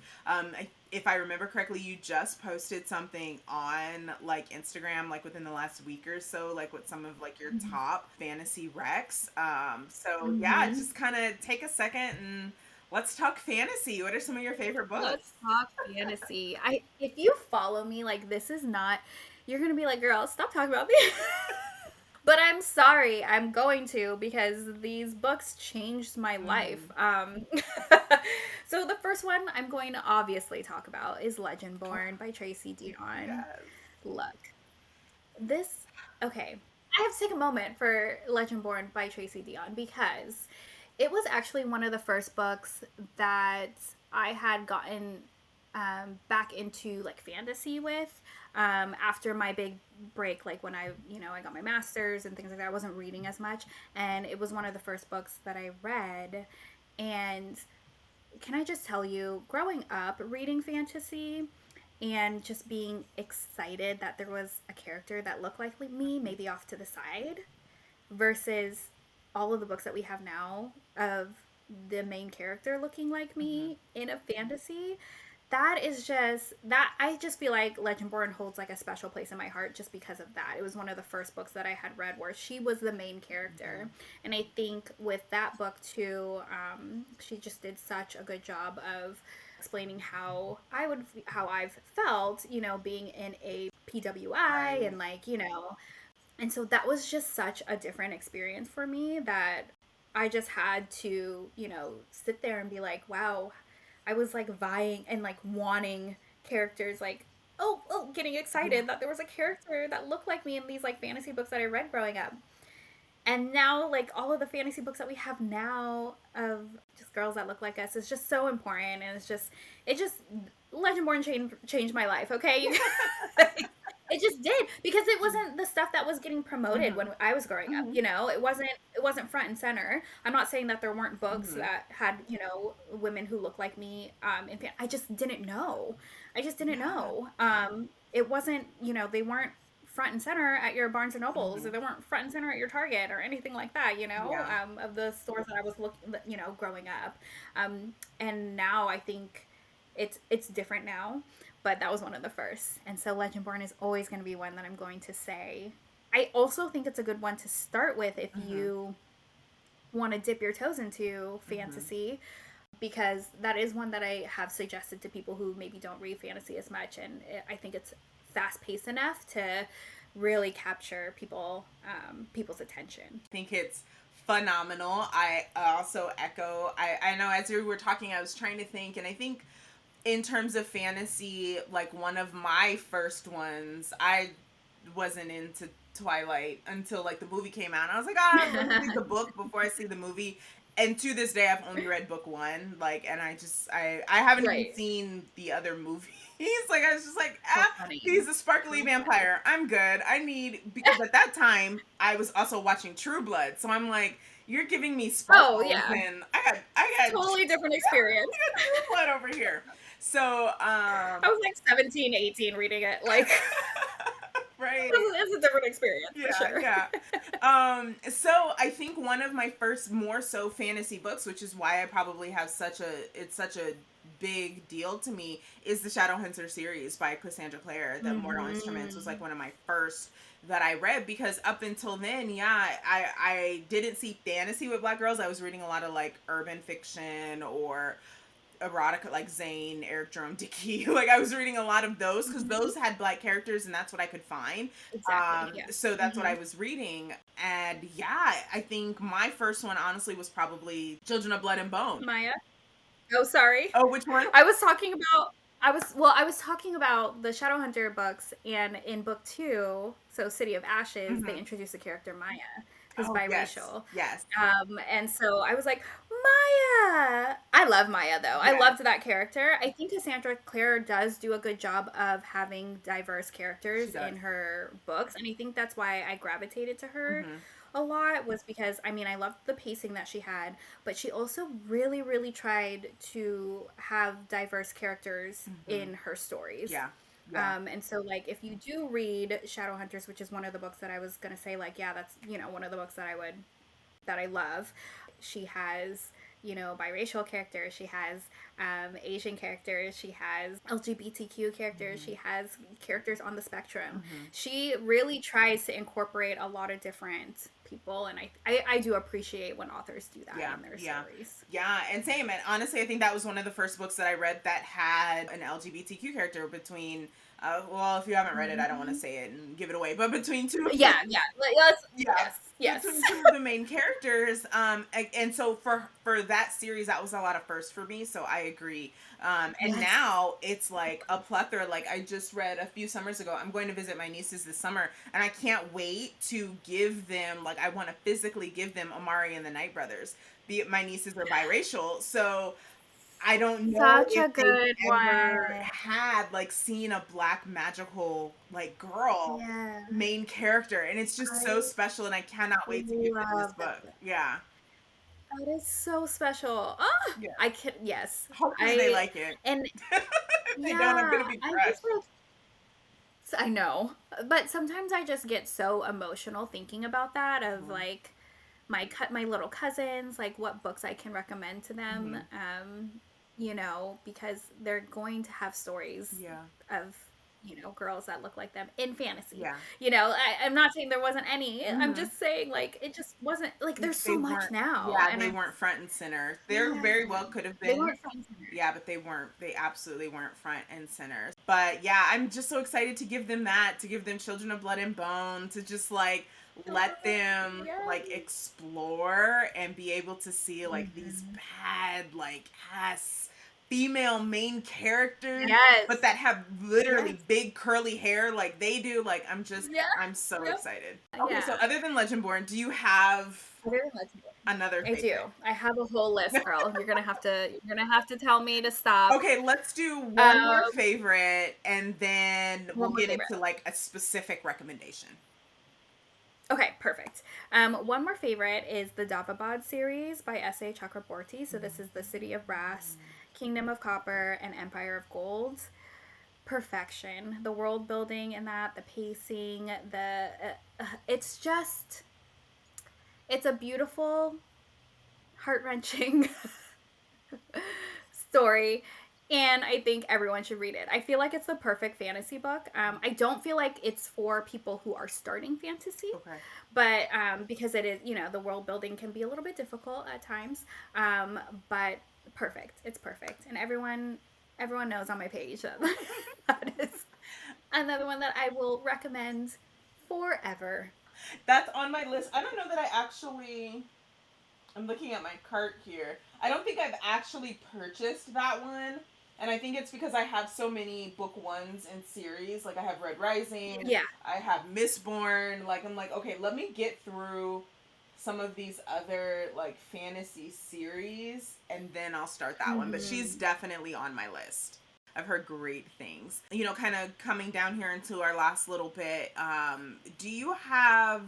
Speaker 1: if I remember correctly, you just posted something on like Instagram, like within the last week or so, like with some of like your top fantasy recs. Yeah, just kind of take a second and let's talk fantasy. What are some of your favorite books?
Speaker 2: Let's talk fantasy. If you follow me, like, this is not, you're gonna be like, girl, stop talking about me. But I'm sorry, I'm going to, because these books changed my life. So the first one I'm going to obviously talk about is Legendborn by Tracy Deonn.
Speaker 1: Yes.
Speaker 2: Look, okay, I have to take a moment for Legendborn by Tracy Deonn because it was actually one of the first books that I had gotten back into like fantasy with after my big break, like when I got my master's and things like that. I wasn't reading as much, and it was one of the first books that I read. And can I just tell you, growing up reading fantasy and just being excited that there was a character that looked like me, maybe off to the side, versus all of the books that we have now of the main character looking like me in a fantasy, that is just, that I just feel like Legendborn holds like a special place in my heart just because of that. It was one of the first books that I had read where she was the main character. And I think with that book too, she just did such a good job of explaining how I've felt, being in a PWI and like, and so that was just such a different experience for me that I just had to, sit there and be like, wow, I was like vying and like wanting characters, like, getting excited that there was a character that looked like me in these like fantasy books that I read growing up. And now, like, all of the fantasy books that we have now of just girls that look like us is just so important. And Legendborn changed my life, okay? It just did, because it wasn't the stuff that was getting promoted when I was growing up. It wasn't front and center. I'm not saying that there weren't books that had women who looked like me. I just didn't know. It wasn't, they weren't front and center at your Barnes and Nobles, or they weren't front and center at your Target or anything like that. Of the stores that I was growing up. And now I think it's different now. But that was one of the first. And so Legendborn is always going to be one that I'm going to say. I also think it's a good one to start with if you want to dip your toes into fantasy, because that is one that I have suggested to people who maybe don't read fantasy as much. And I think it's fast-paced enough to really capture people's attention.
Speaker 1: I think it's phenomenal. I also echo, I know as we were talking, I was trying to think, and I think in terms of fantasy, like one of my first ones, I wasn't into Twilight until like the movie came out. And I was like, I'm going to read the book before I see the movie. And to this day, I've only read book one. Like, and I haven't even seen the other movies. Like, I was just like, he's a sparkly vampire. I'm good. Because at that time, I was also watching True Blood. So I'm like, you're giving me sparkles. And I got
Speaker 2: totally different experience.
Speaker 1: I got True Blood over here. So,
Speaker 2: I was like 17, 18 reading it, like.
Speaker 1: Right.
Speaker 2: It's a different experience for
Speaker 1: Yeah,
Speaker 2: sure.
Speaker 1: yeah. So I think one of my first more so fantasy books, which is why I probably have it's such a big deal to me, is the Shadowhunter series by Cassandra Clare. That Mortal Instruments was like
Speaker 2: Hmm.
Speaker 1: one of my first that I read, because up until then, yeah, I didn't see fantasy with black girls. I was reading a lot of like urban fiction or erotica, like Zane, Eric Jerome Dickey. Like I was reading a lot of those because
Speaker 2: Hmm.
Speaker 1: those had black characters and that's what I could find.
Speaker 2: Exactly. Yeah.
Speaker 1: So that's what
Speaker 2: Hmm.
Speaker 1: I was reading. And yeah, I think my first one honestly was probably Children of Blood and Bone.
Speaker 2: Maya. Oh, sorry.
Speaker 1: Oh, which one?
Speaker 2: I was talking about I was talking about the Shadowhunter books, and in book 2, so City of Ashes, they
Speaker 1: Hmm.
Speaker 2: introduce the character Maya, who's
Speaker 1: Oh, yes.
Speaker 2: biracial.
Speaker 1: Yes.
Speaker 2: And so I was like, Maya. I love Maya though. I
Speaker 1: Yes.
Speaker 2: loved that character. I think Cassandra Clare does do a good job of having diverse
Speaker 1: She
Speaker 2: characters
Speaker 1: does.
Speaker 2: in her books, and I think that's why I gravitated to her
Speaker 1: Hmm.
Speaker 2: a lot, was because I mean I loved the pacing that she had, but she also really tried to have diverse characters
Speaker 1: Hmm.
Speaker 2: in her stories.
Speaker 1: Yeah. Yeah.
Speaker 2: And so like if you do read Shadowhunters, which is one of the books that I was gonna say, like, yeah, that's, one of the books that I love. She has, biracial characters. She has Asian characters. She has LGBTQ characters.
Speaker 1: Hmm.
Speaker 2: She has characters on the spectrum.
Speaker 1: Hmm.
Speaker 2: She really tries to incorporate a lot of different people, and I do appreciate when authors do that
Speaker 1: Yeah,
Speaker 2: in their
Speaker 1: yeah,
Speaker 2: stories.
Speaker 1: yeah, and same. And honestly, I think that was one of the first books that I read that had an LGBTQ character between. Well, if you haven't read it, I don't want to
Speaker 2: Hmm.
Speaker 1: say it and give it away. But between two,
Speaker 2: Yeah, yeah, like,
Speaker 1: yeah,
Speaker 2: yes.
Speaker 1: between two of the main characters, and so for that series, that was a lot of firsts for me. So I agree. And
Speaker 2: Yes.
Speaker 1: now it's like a plethora. Like I just read a few summers ago. I'm going to visit my nieces this summer, and I can't wait to give them, like, I want to physically give them Amari and the Night Brothers. My nieces are biracial, so I don't know
Speaker 2: Such
Speaker 1: if
Speaker 2: a
Speaker 1: they've
Speaker 2: good
Speaker 1: ever
Speaker 2: one.
Speaker 1: had like seen a black magical like girl
Speaker 2: Yeah,
Speaker 1: main character, and it's just so
Speaker 2: I
Speaker 1: special, and I cannot wait to give them this
Speaker 2: love
Speaker 1: book.
Speaker 2: that.
Speaker 1: Yeah.
Speaker 2: That is so special. Ah,
Speaker 1: Yeah.
Speaker 2: I can, yes.
Speaker 1: Hopefully they like it.
Speaker 2: And
Speaker 1: If they don't, I'm
Speaker 2: yeah,
Speaker 1: gonna be
Speaker 2: I just
Speaker 1: crushed.
Speaker 2: like, I know, but sometimes I just get so emotional thinking about that, of
Speaker 1: Mhm.
Speaker 2: like my little cousins, like what books I can recommend to them,
Speaker 1: Mhm.
Speaker 2: because they're going to have stories
Speaker 1: Yeah.
Speaker 2: of, girls that look like them in fantasy.
Speaker 1: Yeah.
Speaker 2: I'm not saying there wasn't any. I'm
Speaker 1: Mhm.
Speaker 2: just saying, like, it just wasn't like, there's
Speaker 1: They
Speaker 2: so much
Speaker 1: weren't.
Speaker 2: now,
Speaker 1: Yeah,
Speaker 2: and
Speaker 1: they
Speaker 2: I
Speaker 1: weren't front and center. There
Speaker 2: yeah,
Speaker 1: very well could have
Speaker 2: they
Speaker 1: been.
Speaker 2: weren't front and center.
Speaker 1: Yeah, but they weren't. They absolutely weren't front and center. But yeah, I'm just so excited to give them that, to give them Children of Blood and Bone, to just like let them
Speaker 2: Yes.
Speaker 1: like explore and be able to see like these
Speaker 2: Hmm.
Speaker 1: bad, like, ass female main characters, but
Speaker 2: Yes.
Speaker 1: that have literally
Speaker 2: Yes.
Speaker 1: big curly hair like they do. Like
Speaker 2: Yeah.
Speaker 1: I'm so
Speaker 2: Yep.
Speaker 1: excited. Okay, so
Speaker 2: Yeah.
Speaker 1: other than Legendborn, do you have
Speaker 2: Very legendary.
Speaker 1: another
Speaker 2: I
Speaker 1: favorite?
Speaker 2: do. I have a whole list, girl. You're gonna have to tell me to stop.
Speaker 1: Okay, let's do one more
Speaker 2: Um,
Speaker 1: favorite and then we'll
Speaker 2: one more
Speaker 1: get
Speaker 2: favorite.
Speaker 1: into like a specific recommendation.
Speaker 2: Okay, perfect. One more favorite is the Davabad series by S.A. Chakraborty. So this is the City of Brass, Kingdom of Copper, and Empire of Gold. Perfection. The world building in that, the pacing, it's just, it's a beautiful, heart wrenching story, and I think everyone should read it. I feel like it's the perfect fantasy book. I don't feel like it's for people who are starting fantasy,
Speaker 1: Okay.
Speaker 2: but because it is, the world building can be a little bit difficult at times. But perfect. It's perfect, and everyone knows on my page that that is another one that I will recommend forever.
Speaker 1: That's on my list. I don't know that I actually, I'm looking at my cart here. I don't think I've actually purchased that one. And I think it's because I have so many book ones in series. Like I have Red Rising,
Speaker 2: Yeah.
Speaker 1: I have Mistborn. Like I'm like, okay, let me get through some of these other like fantasy series and then I'll start that one. But she's
Speaker 2: Hmm.
Speaker 1: definitely on my list. I've heard great things. Kind of coming down here into our last little bit. Do you have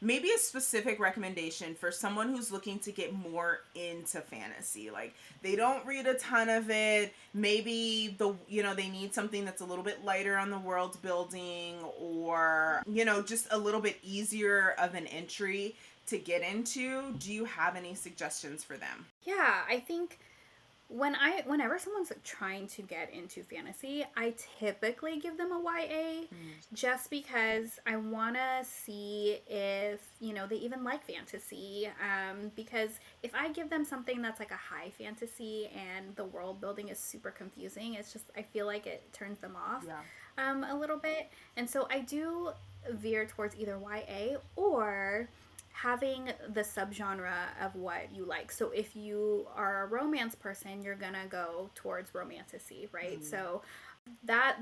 Speaker 1: maybe a specific recommendation for someone who's looking to get more into fantasy. Like they don't read a ton of it. Maybe they need something that's a little bit lighter on the world building, or just a little bit easier of an entry to get into. Do you have any suggestions for them?
Speaker 2: Yeah, I think whenever someone's trying to get into fantasy, I typically give them a YA just because I want to see if, they even like fantasy. Because if I give them something that's like a high fantasy and the world building is super confusing, I feel like it turns them off a little bit. And so I do veer towards either YA or having the subgenre of what you like. So if you are a romance person, you're gonna go towards romantasy, right? So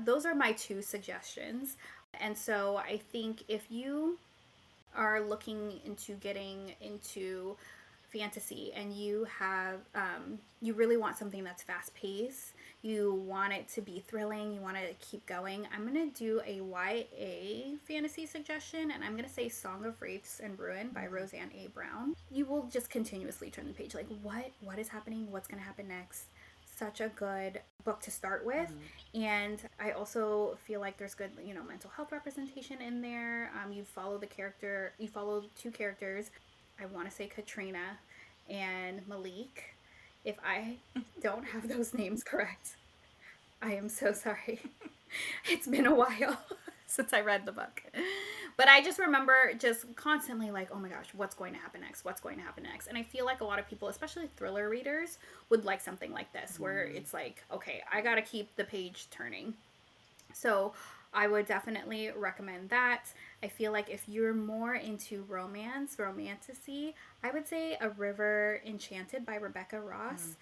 Speaker 2: those are my two suggestions. And so I think if you are looking into getting into fantasy and you have you really want something that's fast paced, you want it to be thrilling, you want to keep going, I'm going to do a YA fantasy suggestion, and I'm going to say Song of Wraiths and Ruin by Roseanne A. Brown. You will just continuously turn the page like, what is happening, what's going to happen next. Such a good book to start with. And I also feel like there's good mental health representation in there. You follow two characters. I want to say Katrina and Malik. If I don't have those names correct, I am so sorry. It's been a while since I read the book. But I just remember just constantly like, oh my gosh, what's going to happen next? What's going to happen next? And I feel like a lot of people, especially thriller readers, would like something like this, where it's like, okay, I got to keep the page turning. So I would definitely recommend that. I feel like if you're more into romantasy, I would say A River Enchanted by Rebecca Ross.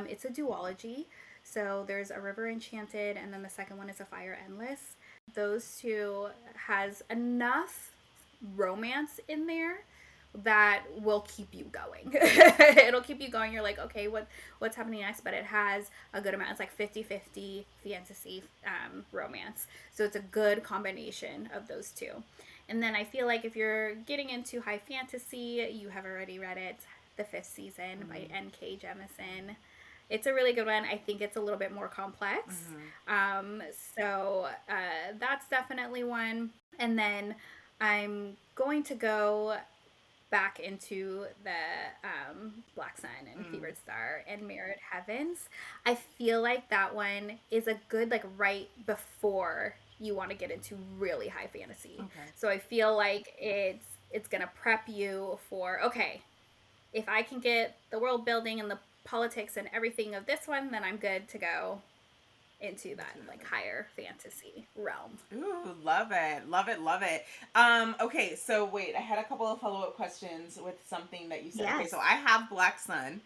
Speaker 2: It's a duology. So there's A River Enchanted, and then the second one is A Fire Endless. Those two has enough romance in there that will keep you going. It'll keep you going. You're like, okay, what's happening next? But it has a good amount. It's like 50-50 fantasy romance. So it's a good combination of those two. And then I feel like if you're getting into high fantasy, you have already read it, The Fifth Season by N.K. Jemisin. It's a really good one. I think it's a little bit more complex. So that's definitely one. And then I'm going to go back into the Black Sun and Fevered Star and Mirrored Heavens. I feel like that one is a good, like, right before you want to get into really high fantasy. So I feel like it's going to prep you for, okay, if I can get the world building and the politics and everything of this one, then I'm good to go into that like higher fantasy realm.
Speaker 1: Ooh, love it. Love it. Love it. Okay, so wait, I had a couple of follow-up questions with something that you said.
Speaker 2: Yes.
Speaker 1: Okay, so I have Black Sun.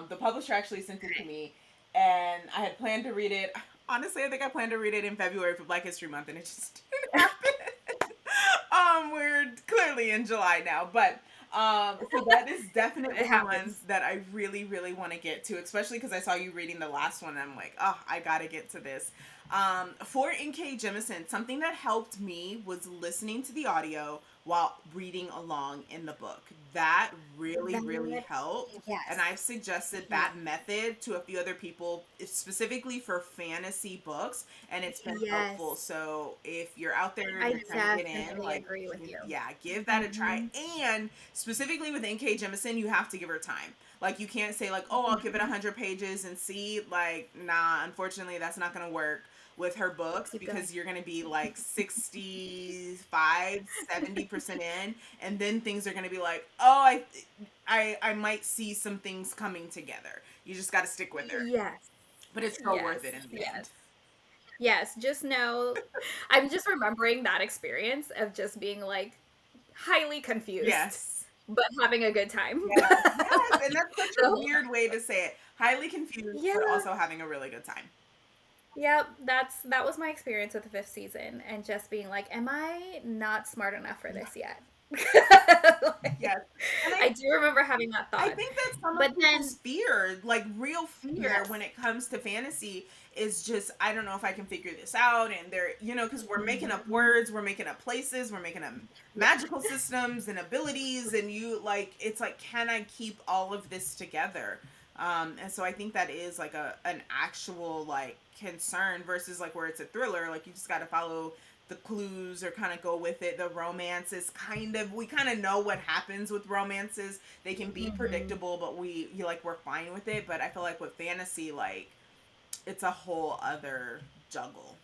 Speaker 1: The publisher actually sent it to me, and I had planned to read it. Honestly, I think I planned to read it in February for Black History Month, and it just didn't happen. We're clearly in July now, but so that is definitely one that I really, really want to get to, especially because I saw you reading the last one, and I'm like, oh, I gotta get to this. For N.K. Jemisin, something that helped me was listening to the audio while reading along in the book. That really helped.
Speaker 2: Yes.
Speaker 1: And I've suggested that method to a few other people, specifically for fantasy books, and it's been helpful. So if you're out there and you're trying to get in, like,
Speaker 2: agree with you.
Speaker 1: Yeah, give that a try. And specifically with N.K. Jemisin, you have to give her time. Like, you can't say, like, oh, I'll give it 100 pages and see. Like, nah, unfortunately, that's not going to work with her books, because you're going to be like 65-70% in, and then things are going to be like, oh, I might see some things coming together. You just got to stick with her.
Speaker 2: Yes.
Speaker 1: But it's still worth it in the end.
Speaker 2: Yes, just know, I'm just remembering that experience of just being like highly confused.
Speaker 1: Yes.
Speaker 2: But having a good time.
Speaker 1: Yes, and that's such a weird way to say it. Highly confused, but also having a really good time.
Speaker 2: Yep, that was my experience with the 5th season, and just being like, am I not smart enough for this yet? Like,
Speaker 1: Yes. And
Speaker 2: I do remember having that
Speaker 1: I
Speaker 2: thought.
Speaker 1: think that's some of
Speaker 2: But
Speaker 1: people's
Speaker 2: then,
Speaker 1: fear, like real fear
Speaker 2: yes.
Speaker 1: when it comes to fantasy is just, I don't know if I can figure this out. And they're, because we're making up
Speaker 2: Mhm.
Speaker 1: words, we're making up places, we're making up
Speaker 2: Yeah.
Speaker 1: magical systems and abilities. And it's like, can I keep all of this together? And so I think that is like an actual like concern versus like where it's a thriller, like you just got to follow the clues or kind of go with it. The romance is we kind of know what happens with romances. They can be
Speaker 2: Mhm.
Speaker 1: predictable, but we're fine with it. But I feel like with fantasy, like it's a whole other juggle.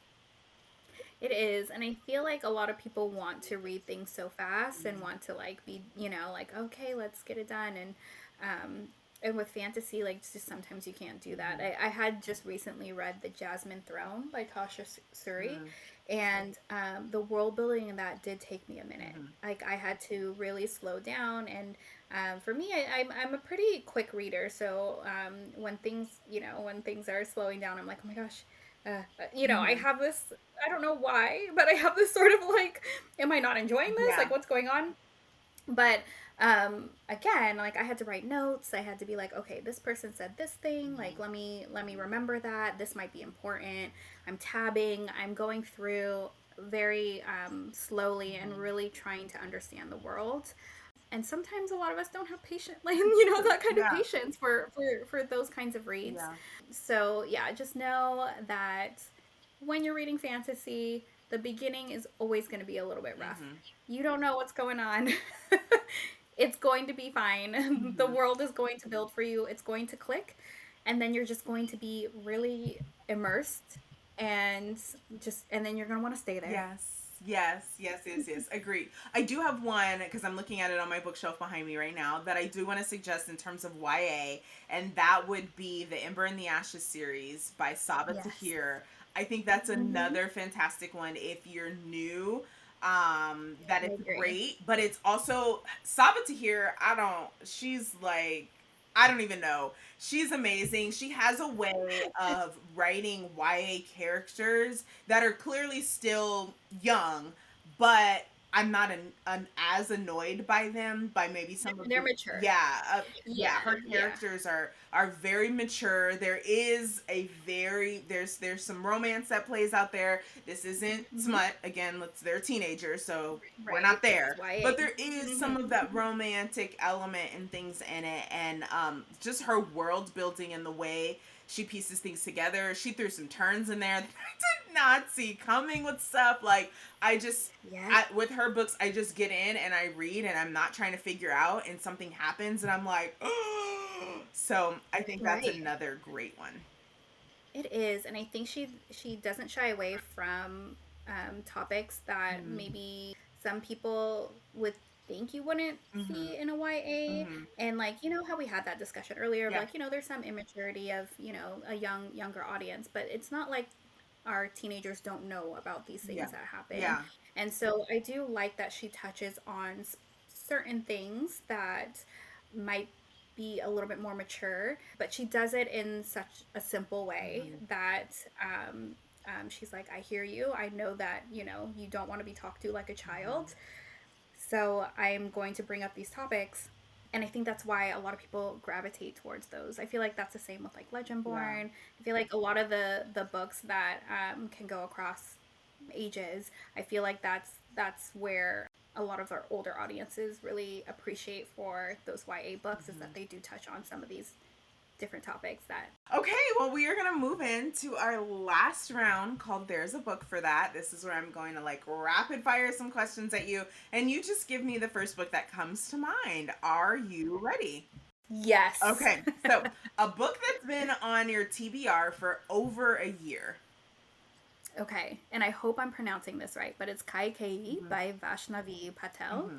Speaker 2: It is, and I feel like a lot of people want to read things so fast and want to like be, like okay, let's get it done, um, and with fantasy, like just sometimes you can't do that.
Speaker 1: Mm-hmm.
Speaker 2: I had just recently read The Jasmine Throne by Tasha Suri,
Speaker 1: Mm-hmm.
Speaker 2: and the world building in that did take me a minute.
Speaker 1: Mm-hmm.
Speaker 2: Like I had to really slow down, and for me, I'm a pretty quick reader, so when things are slowing down, I'm like, oh my gosh. I
Speaker 1: Mm-hmm.
Speaker 2: have this, I don't know why, but I have this sort of like, am I not enjoying this?
Speaker 1: Yeah.
Speaker 2: Like, what's going on? But again, like I had to write notes. I had to be like, okay, this person said this thing. Like,
Speaker 1: Mm-hmm.
Speaker 2: let me remember that. This might be important. I'm tabbing. I'm going through very slowly and
Speaker 1: Mm-hmm.
Speaker 2: really trying to understand the world. And sometimes a lot of us don't have patience, like that kind of
Speaker 1: Yeah.
Speaker 2: patience for those kinds of reads.
Speaker 1: Yeah.
Speaker 2: So yeah, just know that when you're reading fantasy, the beginning is always going to be a little bit rough.
Speaker 1: Mm-hmm.
Speaker 2: You don't know what's going on. It's going to be fine. The
Speaker 1: Mm-hmm.
Speaker 2: world is going to build for you. It's going to click, and then you're just going to be really immersed, and and then you're going to want to stay there.
Speaker 1: Yes. Yes, yes, yes, yes. Agreed. I do have one because I'm looking at it on my bookshelf behind me right now that I do want to suggest in terms of YA, and that would be the Ember and the Ashes series by Saba
Speaker 2: Yes.
Speaker 1: Tahir. I think that's
Speaker 2: Hmm.
Speaker 1: another fantastic one if you're new. That
Speaker 2: I
Speaker 1: it's
Speaker 2: agree.
Speaker 1: great, but it's also Saba Tahir. She's like, I don't even know. She's amazing. She has a way of writing YA characters that are clearly still young, but I'm not as annoyed by them by maybe some of
Speaker 2: They're
Speaker 1: the
Speaker 2: mature.
Speaker 1: yeah,
Speaker 2: Yeah,
Speaker 1: her
Speaker 2: yeah.
Speaker 1: characters are very mature. There is a very there's some romance that plays out there. This isn't
Speaker 2: Hmm.
Speaker 1: smut again. They're teenagers, so we're
Speaker 2: Right.
Speaker 1: not
Speaker 2: It's
Speaker 1: there.
Speaker 2: YA.
Speaker 1: But there is some of
Speaker 2: Hmm.
Speaker 1: that romantic element and things in it, and just her world building and the way she pieces things together. She threw some turns in there that I did not see coming with stuff. Like I just
Speaker 2: Yeah.
Speaker 1: with her books, I just get in and I read, and I'm not trying to figure out, and something happens, and I'm like, oh. So I think that's
Speaker 2: Right.
Speaker 1: another great one.
Speaker 2: It is, and I think she doesn't shy away from topics that
Speaker 1: Mm-hmm.
Speaker 2: maybe some people would think you wouldn't
Speaker 1: Mm-hmm.
Speaker 2: see in a YA.
Speaker 1: Mm-hmm.
Speaker 2: And like how we had that discussion earlier of
Speaker 1: Yeah.
Speaker 2: like there's some immaturity of a younger audience, but it's not like our teenagers don't know about these
Speaker 1: Yeah.
Speaker 2: things that happen.
Speaker 1: Yeah.
Speaker 2: And so I do like that she touches on certain things that might be a little bit more mature, but she does it in such a simple way
Speaker 1: Mm-hmm.
Speaker 2: that she's like, I hear you. I know that, you don't want to be talked to like a
Speaker 1: Mm-hmm.
Speaker 2: child. So I'm going to bring up these topics. And I think that's why a lot of people gravitate towards those. I feel like that's the same with like
Speaker 1: Yeah.
Speaker 2: Legendborn. I feel like a lot of the books that can go across ages. I feel like that's where a lot of our older audiences really appreciate for those YA books is that
Speaker 1: Mm-hmm.
Speaker 2: they do touch on some of these different topics that
Speaker 1: Okay, well, we are going to move into our last round called There's a Book for That. This is where I'm going to like rapid fire some questions at you, and you just give me the first book that comes to mind. Are you ready?
Speaker 2: yes.
Speaker 1: Okay, so a book that's been on your TBR for over a year.
Speaker 2: Okay, and I hope I'm pronouncing this right, but it's Kai Kei
Speaker 1: Mm-hmm.
Speaker 2: by Vaishnavi Patel.
Speaker 1: Mm-hmm.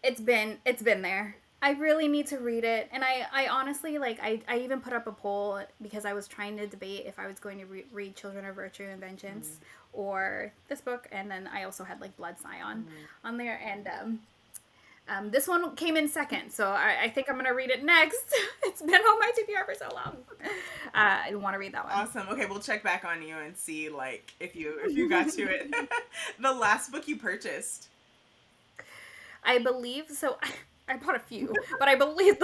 Speaker 2: It's been there. I really need to read it, and I honestly like I even put up a poll because I was trying to debate if I was going to read Children of Virtue and Vengeance or this book, and then I also had like Blood Scion
Speaker 1: Mm-hmm.
Speaker 2: on there, and this one came in second, so I think I'm gonna read it next. It's been on my TBR for so long. I want to read that one.
Speaker 1: Awesome. Okay, we'll check back on you and see like if you got to it. The last book you purchased.
Speaker 2: I believe so. I bought a few, but I believe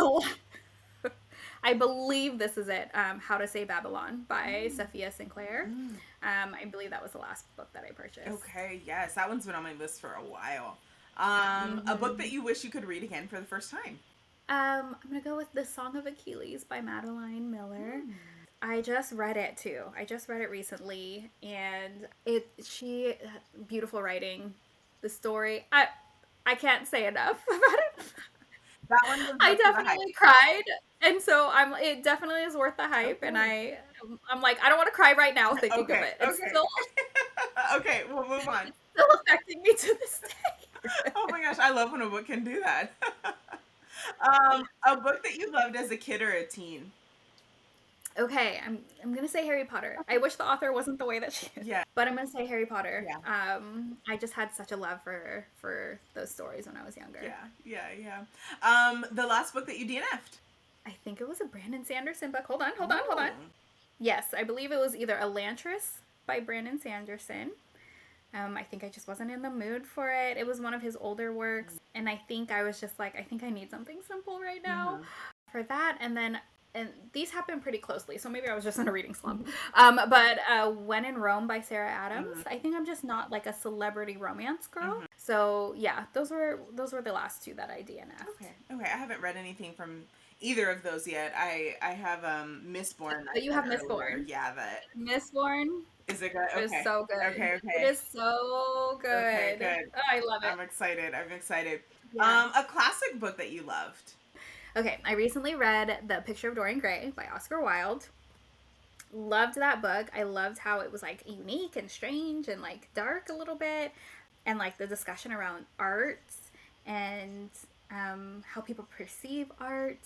Speaker 2: I believe this is it. How to Say Babylon by Sophia Sinclair. I believe that was the last book that I purchased.
Speaker 1: Okay, yes, that one's been on my list for a while. A book that
Speaker 2: Mm-hmm.
Speaker 1: you wish you could read again for the first time.
Speaker 2: I'm gonna go with The Song of Achilles by Madeline Miller. I just read it too. I just read it recently, and she beautiful writing. The story, I can't say enough about it.
Speaker 1: That one was
Speaker 2: I
Speaker 1: up to the hype.
Speaker 2: definitely cried, and so it definitely is worth the hype. And
Speaker 1: Okay.
Speaker 2: I'm like, I don't want to cry right now thinking of
Speaker 1: Okay,
Speaker 2: it.
Speaker 1: okay. Okay, we'll move on.
Speaker 2: It's still affecting me to this day.
Speaker 1: Oh my gosh, I love when a book can do that. A book that you loved as a kid or a teen.
Speaker 2: Okay, I'm gonna say Harry Potter. I wish the author wasn't the way that she is,
Speaker 1: Yeah,
Speaker 2: but I'm gonna say Harry Potter.
Speaker 1: yeah,
Speaker 2: I just had such a love for those stories when I was younger.
Speaker 1: yeah. The last book that you DNF'd.
Speaker 2: I think it was a Brandon Sanderson book. Hold on. Yes, I believe it was either Elantris by Brandon Sanderson. I think I just wasn't in the mood for it. It was one of his older works, and I think I was just like, I think I need something simple right now for that. And these happen pretty closely, so maybe I was just in a reading slump. But When in Rome by Sarah Adams. I think I'm just not like a celebrity romance girl. So yeah, those were the last two that I DNF'd.
Speaker 1: Okay. I haven't read anything from either of those yet. I have Mistborn.
Speaker 2: But you have Mistborn.
Speaker 1: Yeah, that
Speaker 2: Mistborn
Speaker 1: is it good?
Speaker 2: is
Speaker 1: Okay.
Speaker 2: so good.
Speaker 1: Okay.
Speaker 2: It is so good.
Speaker 1: Okay, good.
Speaker 2: Oh, I love it.
Speaker 1: I'm excited. I'm excited.
Speaker 2: Yeah.
Speaker 1: A classic book that you loved.
Speaker 2: Okay, I recently read The Picture of Dorian Gray by Oscar Wilde. Loved that book. I loved how it was like unique and strange and like dark a little bit, and like the discussion around art and how people perceive art,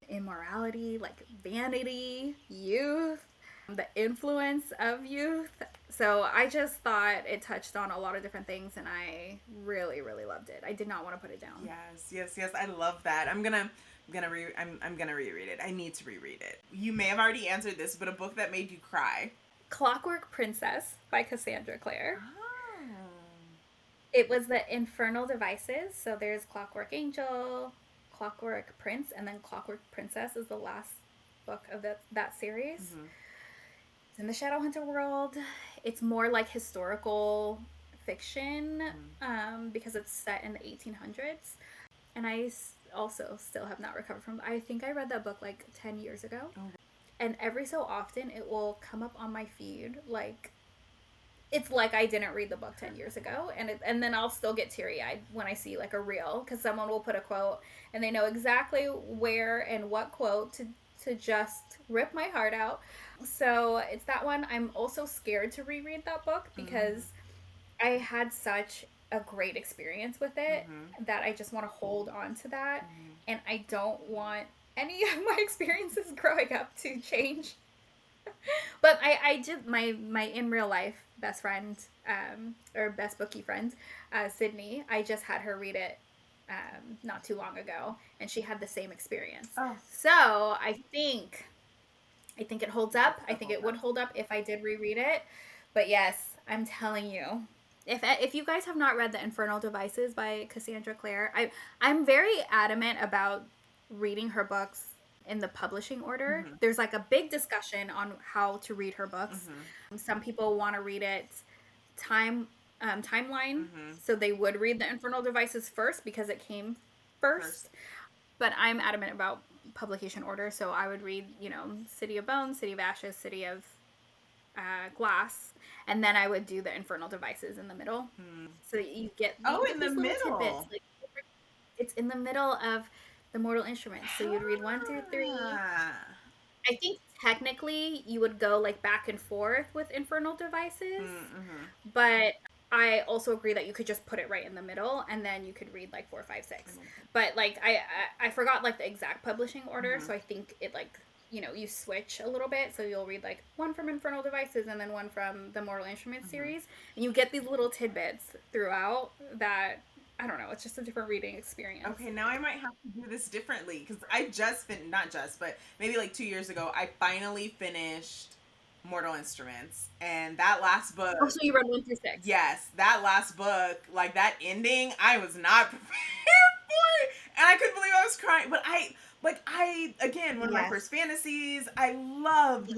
Speaker 2: immorality, like vanity, youth, the influence of youth. So I just thought it touched on a lot of different things, and I really, really loved it. I did not want to put it down.
Speaker 1: Yes. I love that. I'm gonna reread it. I need to reread it. You may have already answered this, but a book that made you cry.
Speaker 2: Clockwork Princess by Cassandra Clare.
Speaker 1: Oh.
Speaker 2: It was the Infernal Devices. So there's Clockwork Angel, Clockwork Prince, and then Clockwork Princess is the last book of that series. It's in the Shadowhunter world. It's more like historical fiction because it's set in the 1800s. And I also still have not recovered from. I think I read that book like 10 years ago. And every so often it will come up on my feed like it's like I didn't read the book 10 years ago, and then I'll still get teary-eyed when I see like a reel because someone will put a quote and they know exactly where and what quote to just rip my heart out. So it's that one. I'm also scared to reread that book because I had such a great experience with it that I just want to hold on to that, and I don't want any of my experiences growing up to change. But I did my in real life best friend or best bookie friend, Sydney. I just had her read it not too long ago, and she had the same experience. So I think it holds up. I think it would hold up if I did reread it. But yes, I'm telling you, if you guys have not read The Infernal Devices by Cassandra Clare, I'm very adamant about reading her books in the publishing order. There's like a big discussion on how to read her books. Some people want to read it timeline, so they would read The Infernal Devices first because it came first. But I'm adamant about publication order, so I would read, City of Bones, City of Ashes, City of Glass, and then I would do The Infernal Devices in the middle. So you get
Speaker 1: in the middle.
Speaker 2: Tidbits. Like, it's in the middle of the Mortal Instruments. So you'd read 1 through 3. I think technically you would go like back and forth with Infernal Devices, but I also agree that you could just put it right in the middle and then you could read like 4, 5, 6. But like I forgot like the exact publishing order, so I think it like you switch a little bit, so you'll read like one from Infernal Devices and then one from the Mortal Instruments series, and you get these little tidbits throughout that. I don't know. It's just a different reading experience.
Speaker 1: Okay, now I might have to do this differently because I just not just, but maybe like 2 years ago, I finally finished Mortal Instruments, and that last book.
Speaker 2: Oh, so you read 1 through 6?
Speaker 1: Yes, that last book, like that ending, I was not prepared for it, and I couldn't believe I was crying. But again, one of my first fantasies. I loved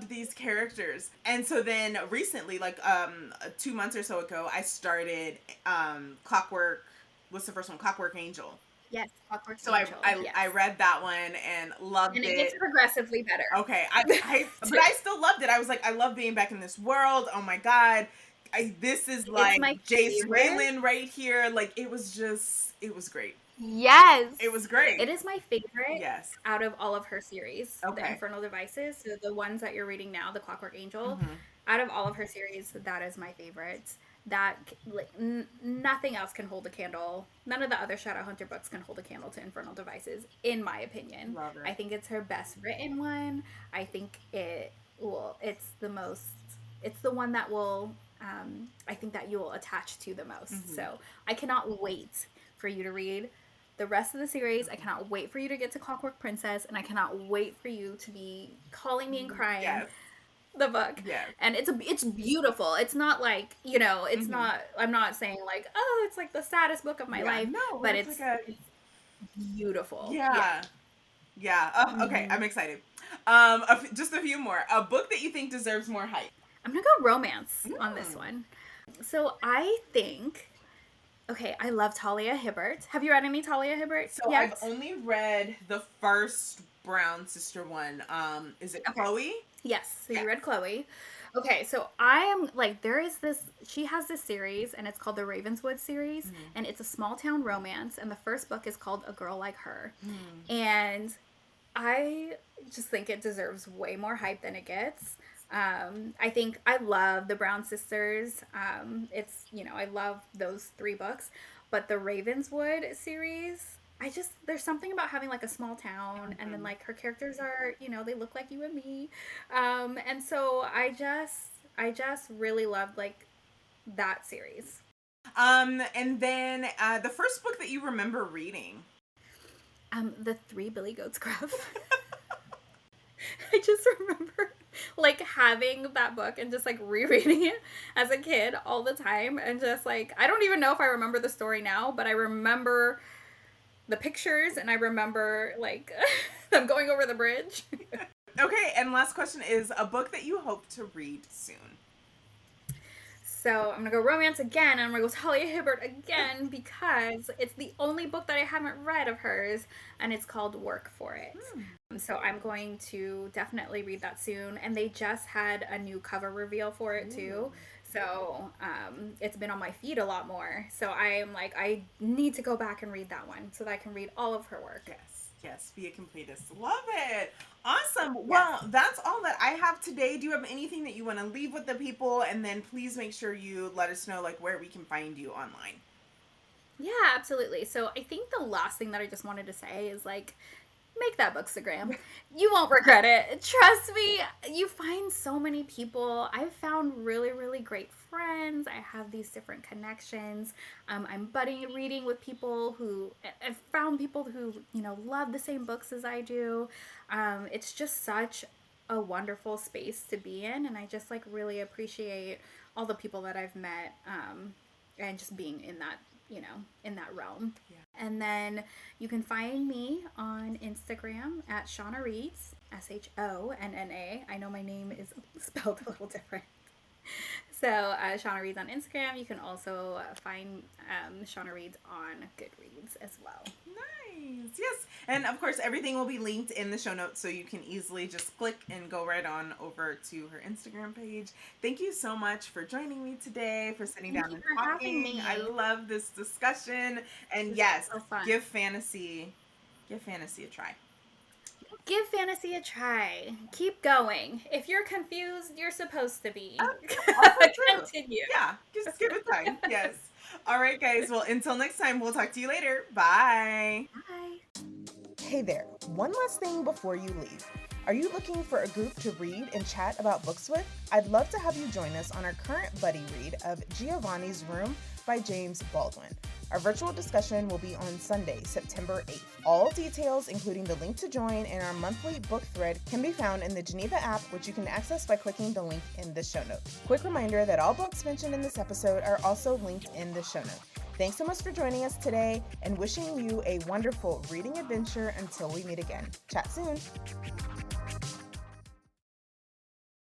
Speaker 1: these characters, and so then recently, like 2 months or so ago, I started Clockwork. What's the first one? Clockwork Angel.
Speaker 2: Yes, Clockwork
Speaker 1: So
Speaker 2: Angel.
Speaker 1: I read that one and loved it.
Speaker 2: And it gets progressively better.
Speaker 1: Okay, but I still loved it. I was like, I love being back in this world. Oh my god, this is like Jace Wayland right here. Like it was great.
Speaker 2: Yes,
Speaker 1: it was great.
Speaker 2: It is my favorite.
Speaker 1: Yes,
Speaker 2: out of all of her series,
Speaker 1: okay.
Speaker 2: The Infernal Devices. So the ones that you're reading now, the Clockwork Angel. Out of all of her series, that is my favorite. That like nothing else can hold a candle. None of the other Shadowhunter books can hold a candle to Infernal Devices, in my opinion.
Speaker 1: Love it.
Speaker 2: I think it's her best written one. I think it's the one that will I think that you will attach to the most. So I cannot wait for you to read the rest of the series. I cannot wait for you to get to Clockwork Princess, and I cannot wait for you to be calling me and crying.
Speaker 1: Yes.
Speaker 2: The book.
Speaker 1: Yeah.
Speaker 2: And it's beautiful. It's not like, it's not, I'm not saying like, oh, it's like the saddest book of my life. No, but it's beautiful.
Speaker 1: Yeah. Okay, I'm excited. Just a few more. A book that you think deserves more hype.
Speaker 2: I'm gonna go romance on this one. So I think, okay, I love Talia Hibbert. Have you read any Talia Hibbert?
Speaker 1: So yet? I've only read the first Brown sister one. Is it Chloe?
Speaker 2: Yes, so you read Chloe. Okay, so I am like, she has this series, and it's called the Ravenswood series, and it's a small town romance, and the first book is called A Girl Like Her. And I just think it deserves way more hype than it gets. I think I love the Brown sisters. I love those 3 books, but the Ravenswood series, there's something about having like a small town, and then like her characters are, they look like you and me. And so I just really loved like that series.
Speaker 1: And then the first book that you remember reading.
Speaker 2: The 3 Billy Goats Gruff. I just remember like having that book and just like rereading it as a kid all the time, and just like, I don't even know if I remember the story now, but I remember the pictures, and I remember like them going over the bridge.
Speaker 1: Okay, and last question is a book that you hope to read soon.
Speaker 2: So I'm gonna go romance again, and I'm gonna go Talia Hibbert again, because it's the only book that I haven't read of hers, and it's called Work for It. So I'm going to definitely read that soon, and they just had a new cover reveal for it too. So it's been on my feed a lot more. So I am like, I need to go back and read that one so that I can read all of her work.
Speaker 1: Yes, be a completist. Love it. Awesome. Yes. Well, that's all that I have today. Do you have anything that you want to leave with the people? And then please make sure you let us know like where we can find you online.
Speaker 2: Yeah, absolutely. So I think the last thing that I just wanted to say is like, make that Booksagram. You won't regret it. Trust me, you find so many people. I've found really, really great friends. I have these different connections. I'm reading with people who, I've found people who, love the same books as I do. It's just such a wonderful space to be in, and I just like really appreciate all the people that I've met, and just being in that, in that realm. Yeah. And then you can find me on Instagram at Shonna Reads, Shonna. I know my name is spelled a little different. So Shonna Reads on Instagram. You can also find Shonna Reads on Goodreads as well.
Speaker 1: Nice. Yes. And of course, everything will be linked in the show notes, so you can easily just click and go right on over to her Instagram page. Thank you so much for joining me today, for sitting down and talking. I love this discussion. And yes, so give fantasy a try.
Speaker 2: Give fantasy a try. Keep going. If you're confused, you're supposed to be. Continue.
Speaker 1: Yeah, just give it time. Yes. All right, guys. Well, until next time, we'll talk to you later. Bye.
Speaker 2: Bye.
Speaker 1: Hey there. One last thing before you leave. Are you looking for a group to read and chat about books with? I'd love to have you join us on our current buddy read of Giovanni's Room by James Baldwin. Our virtual discussion will be on Sunday, September 8th. All details, including the link to join and our monthly book thread, can be found in the Geneva app, which you can access by clicking the link in the show notes. Quick reminder that all books mentioned in this episode are also linked in the show notes. Thanks so much for joining us today and wishing you a wonderful reading adventure until we meet again. Chat soon.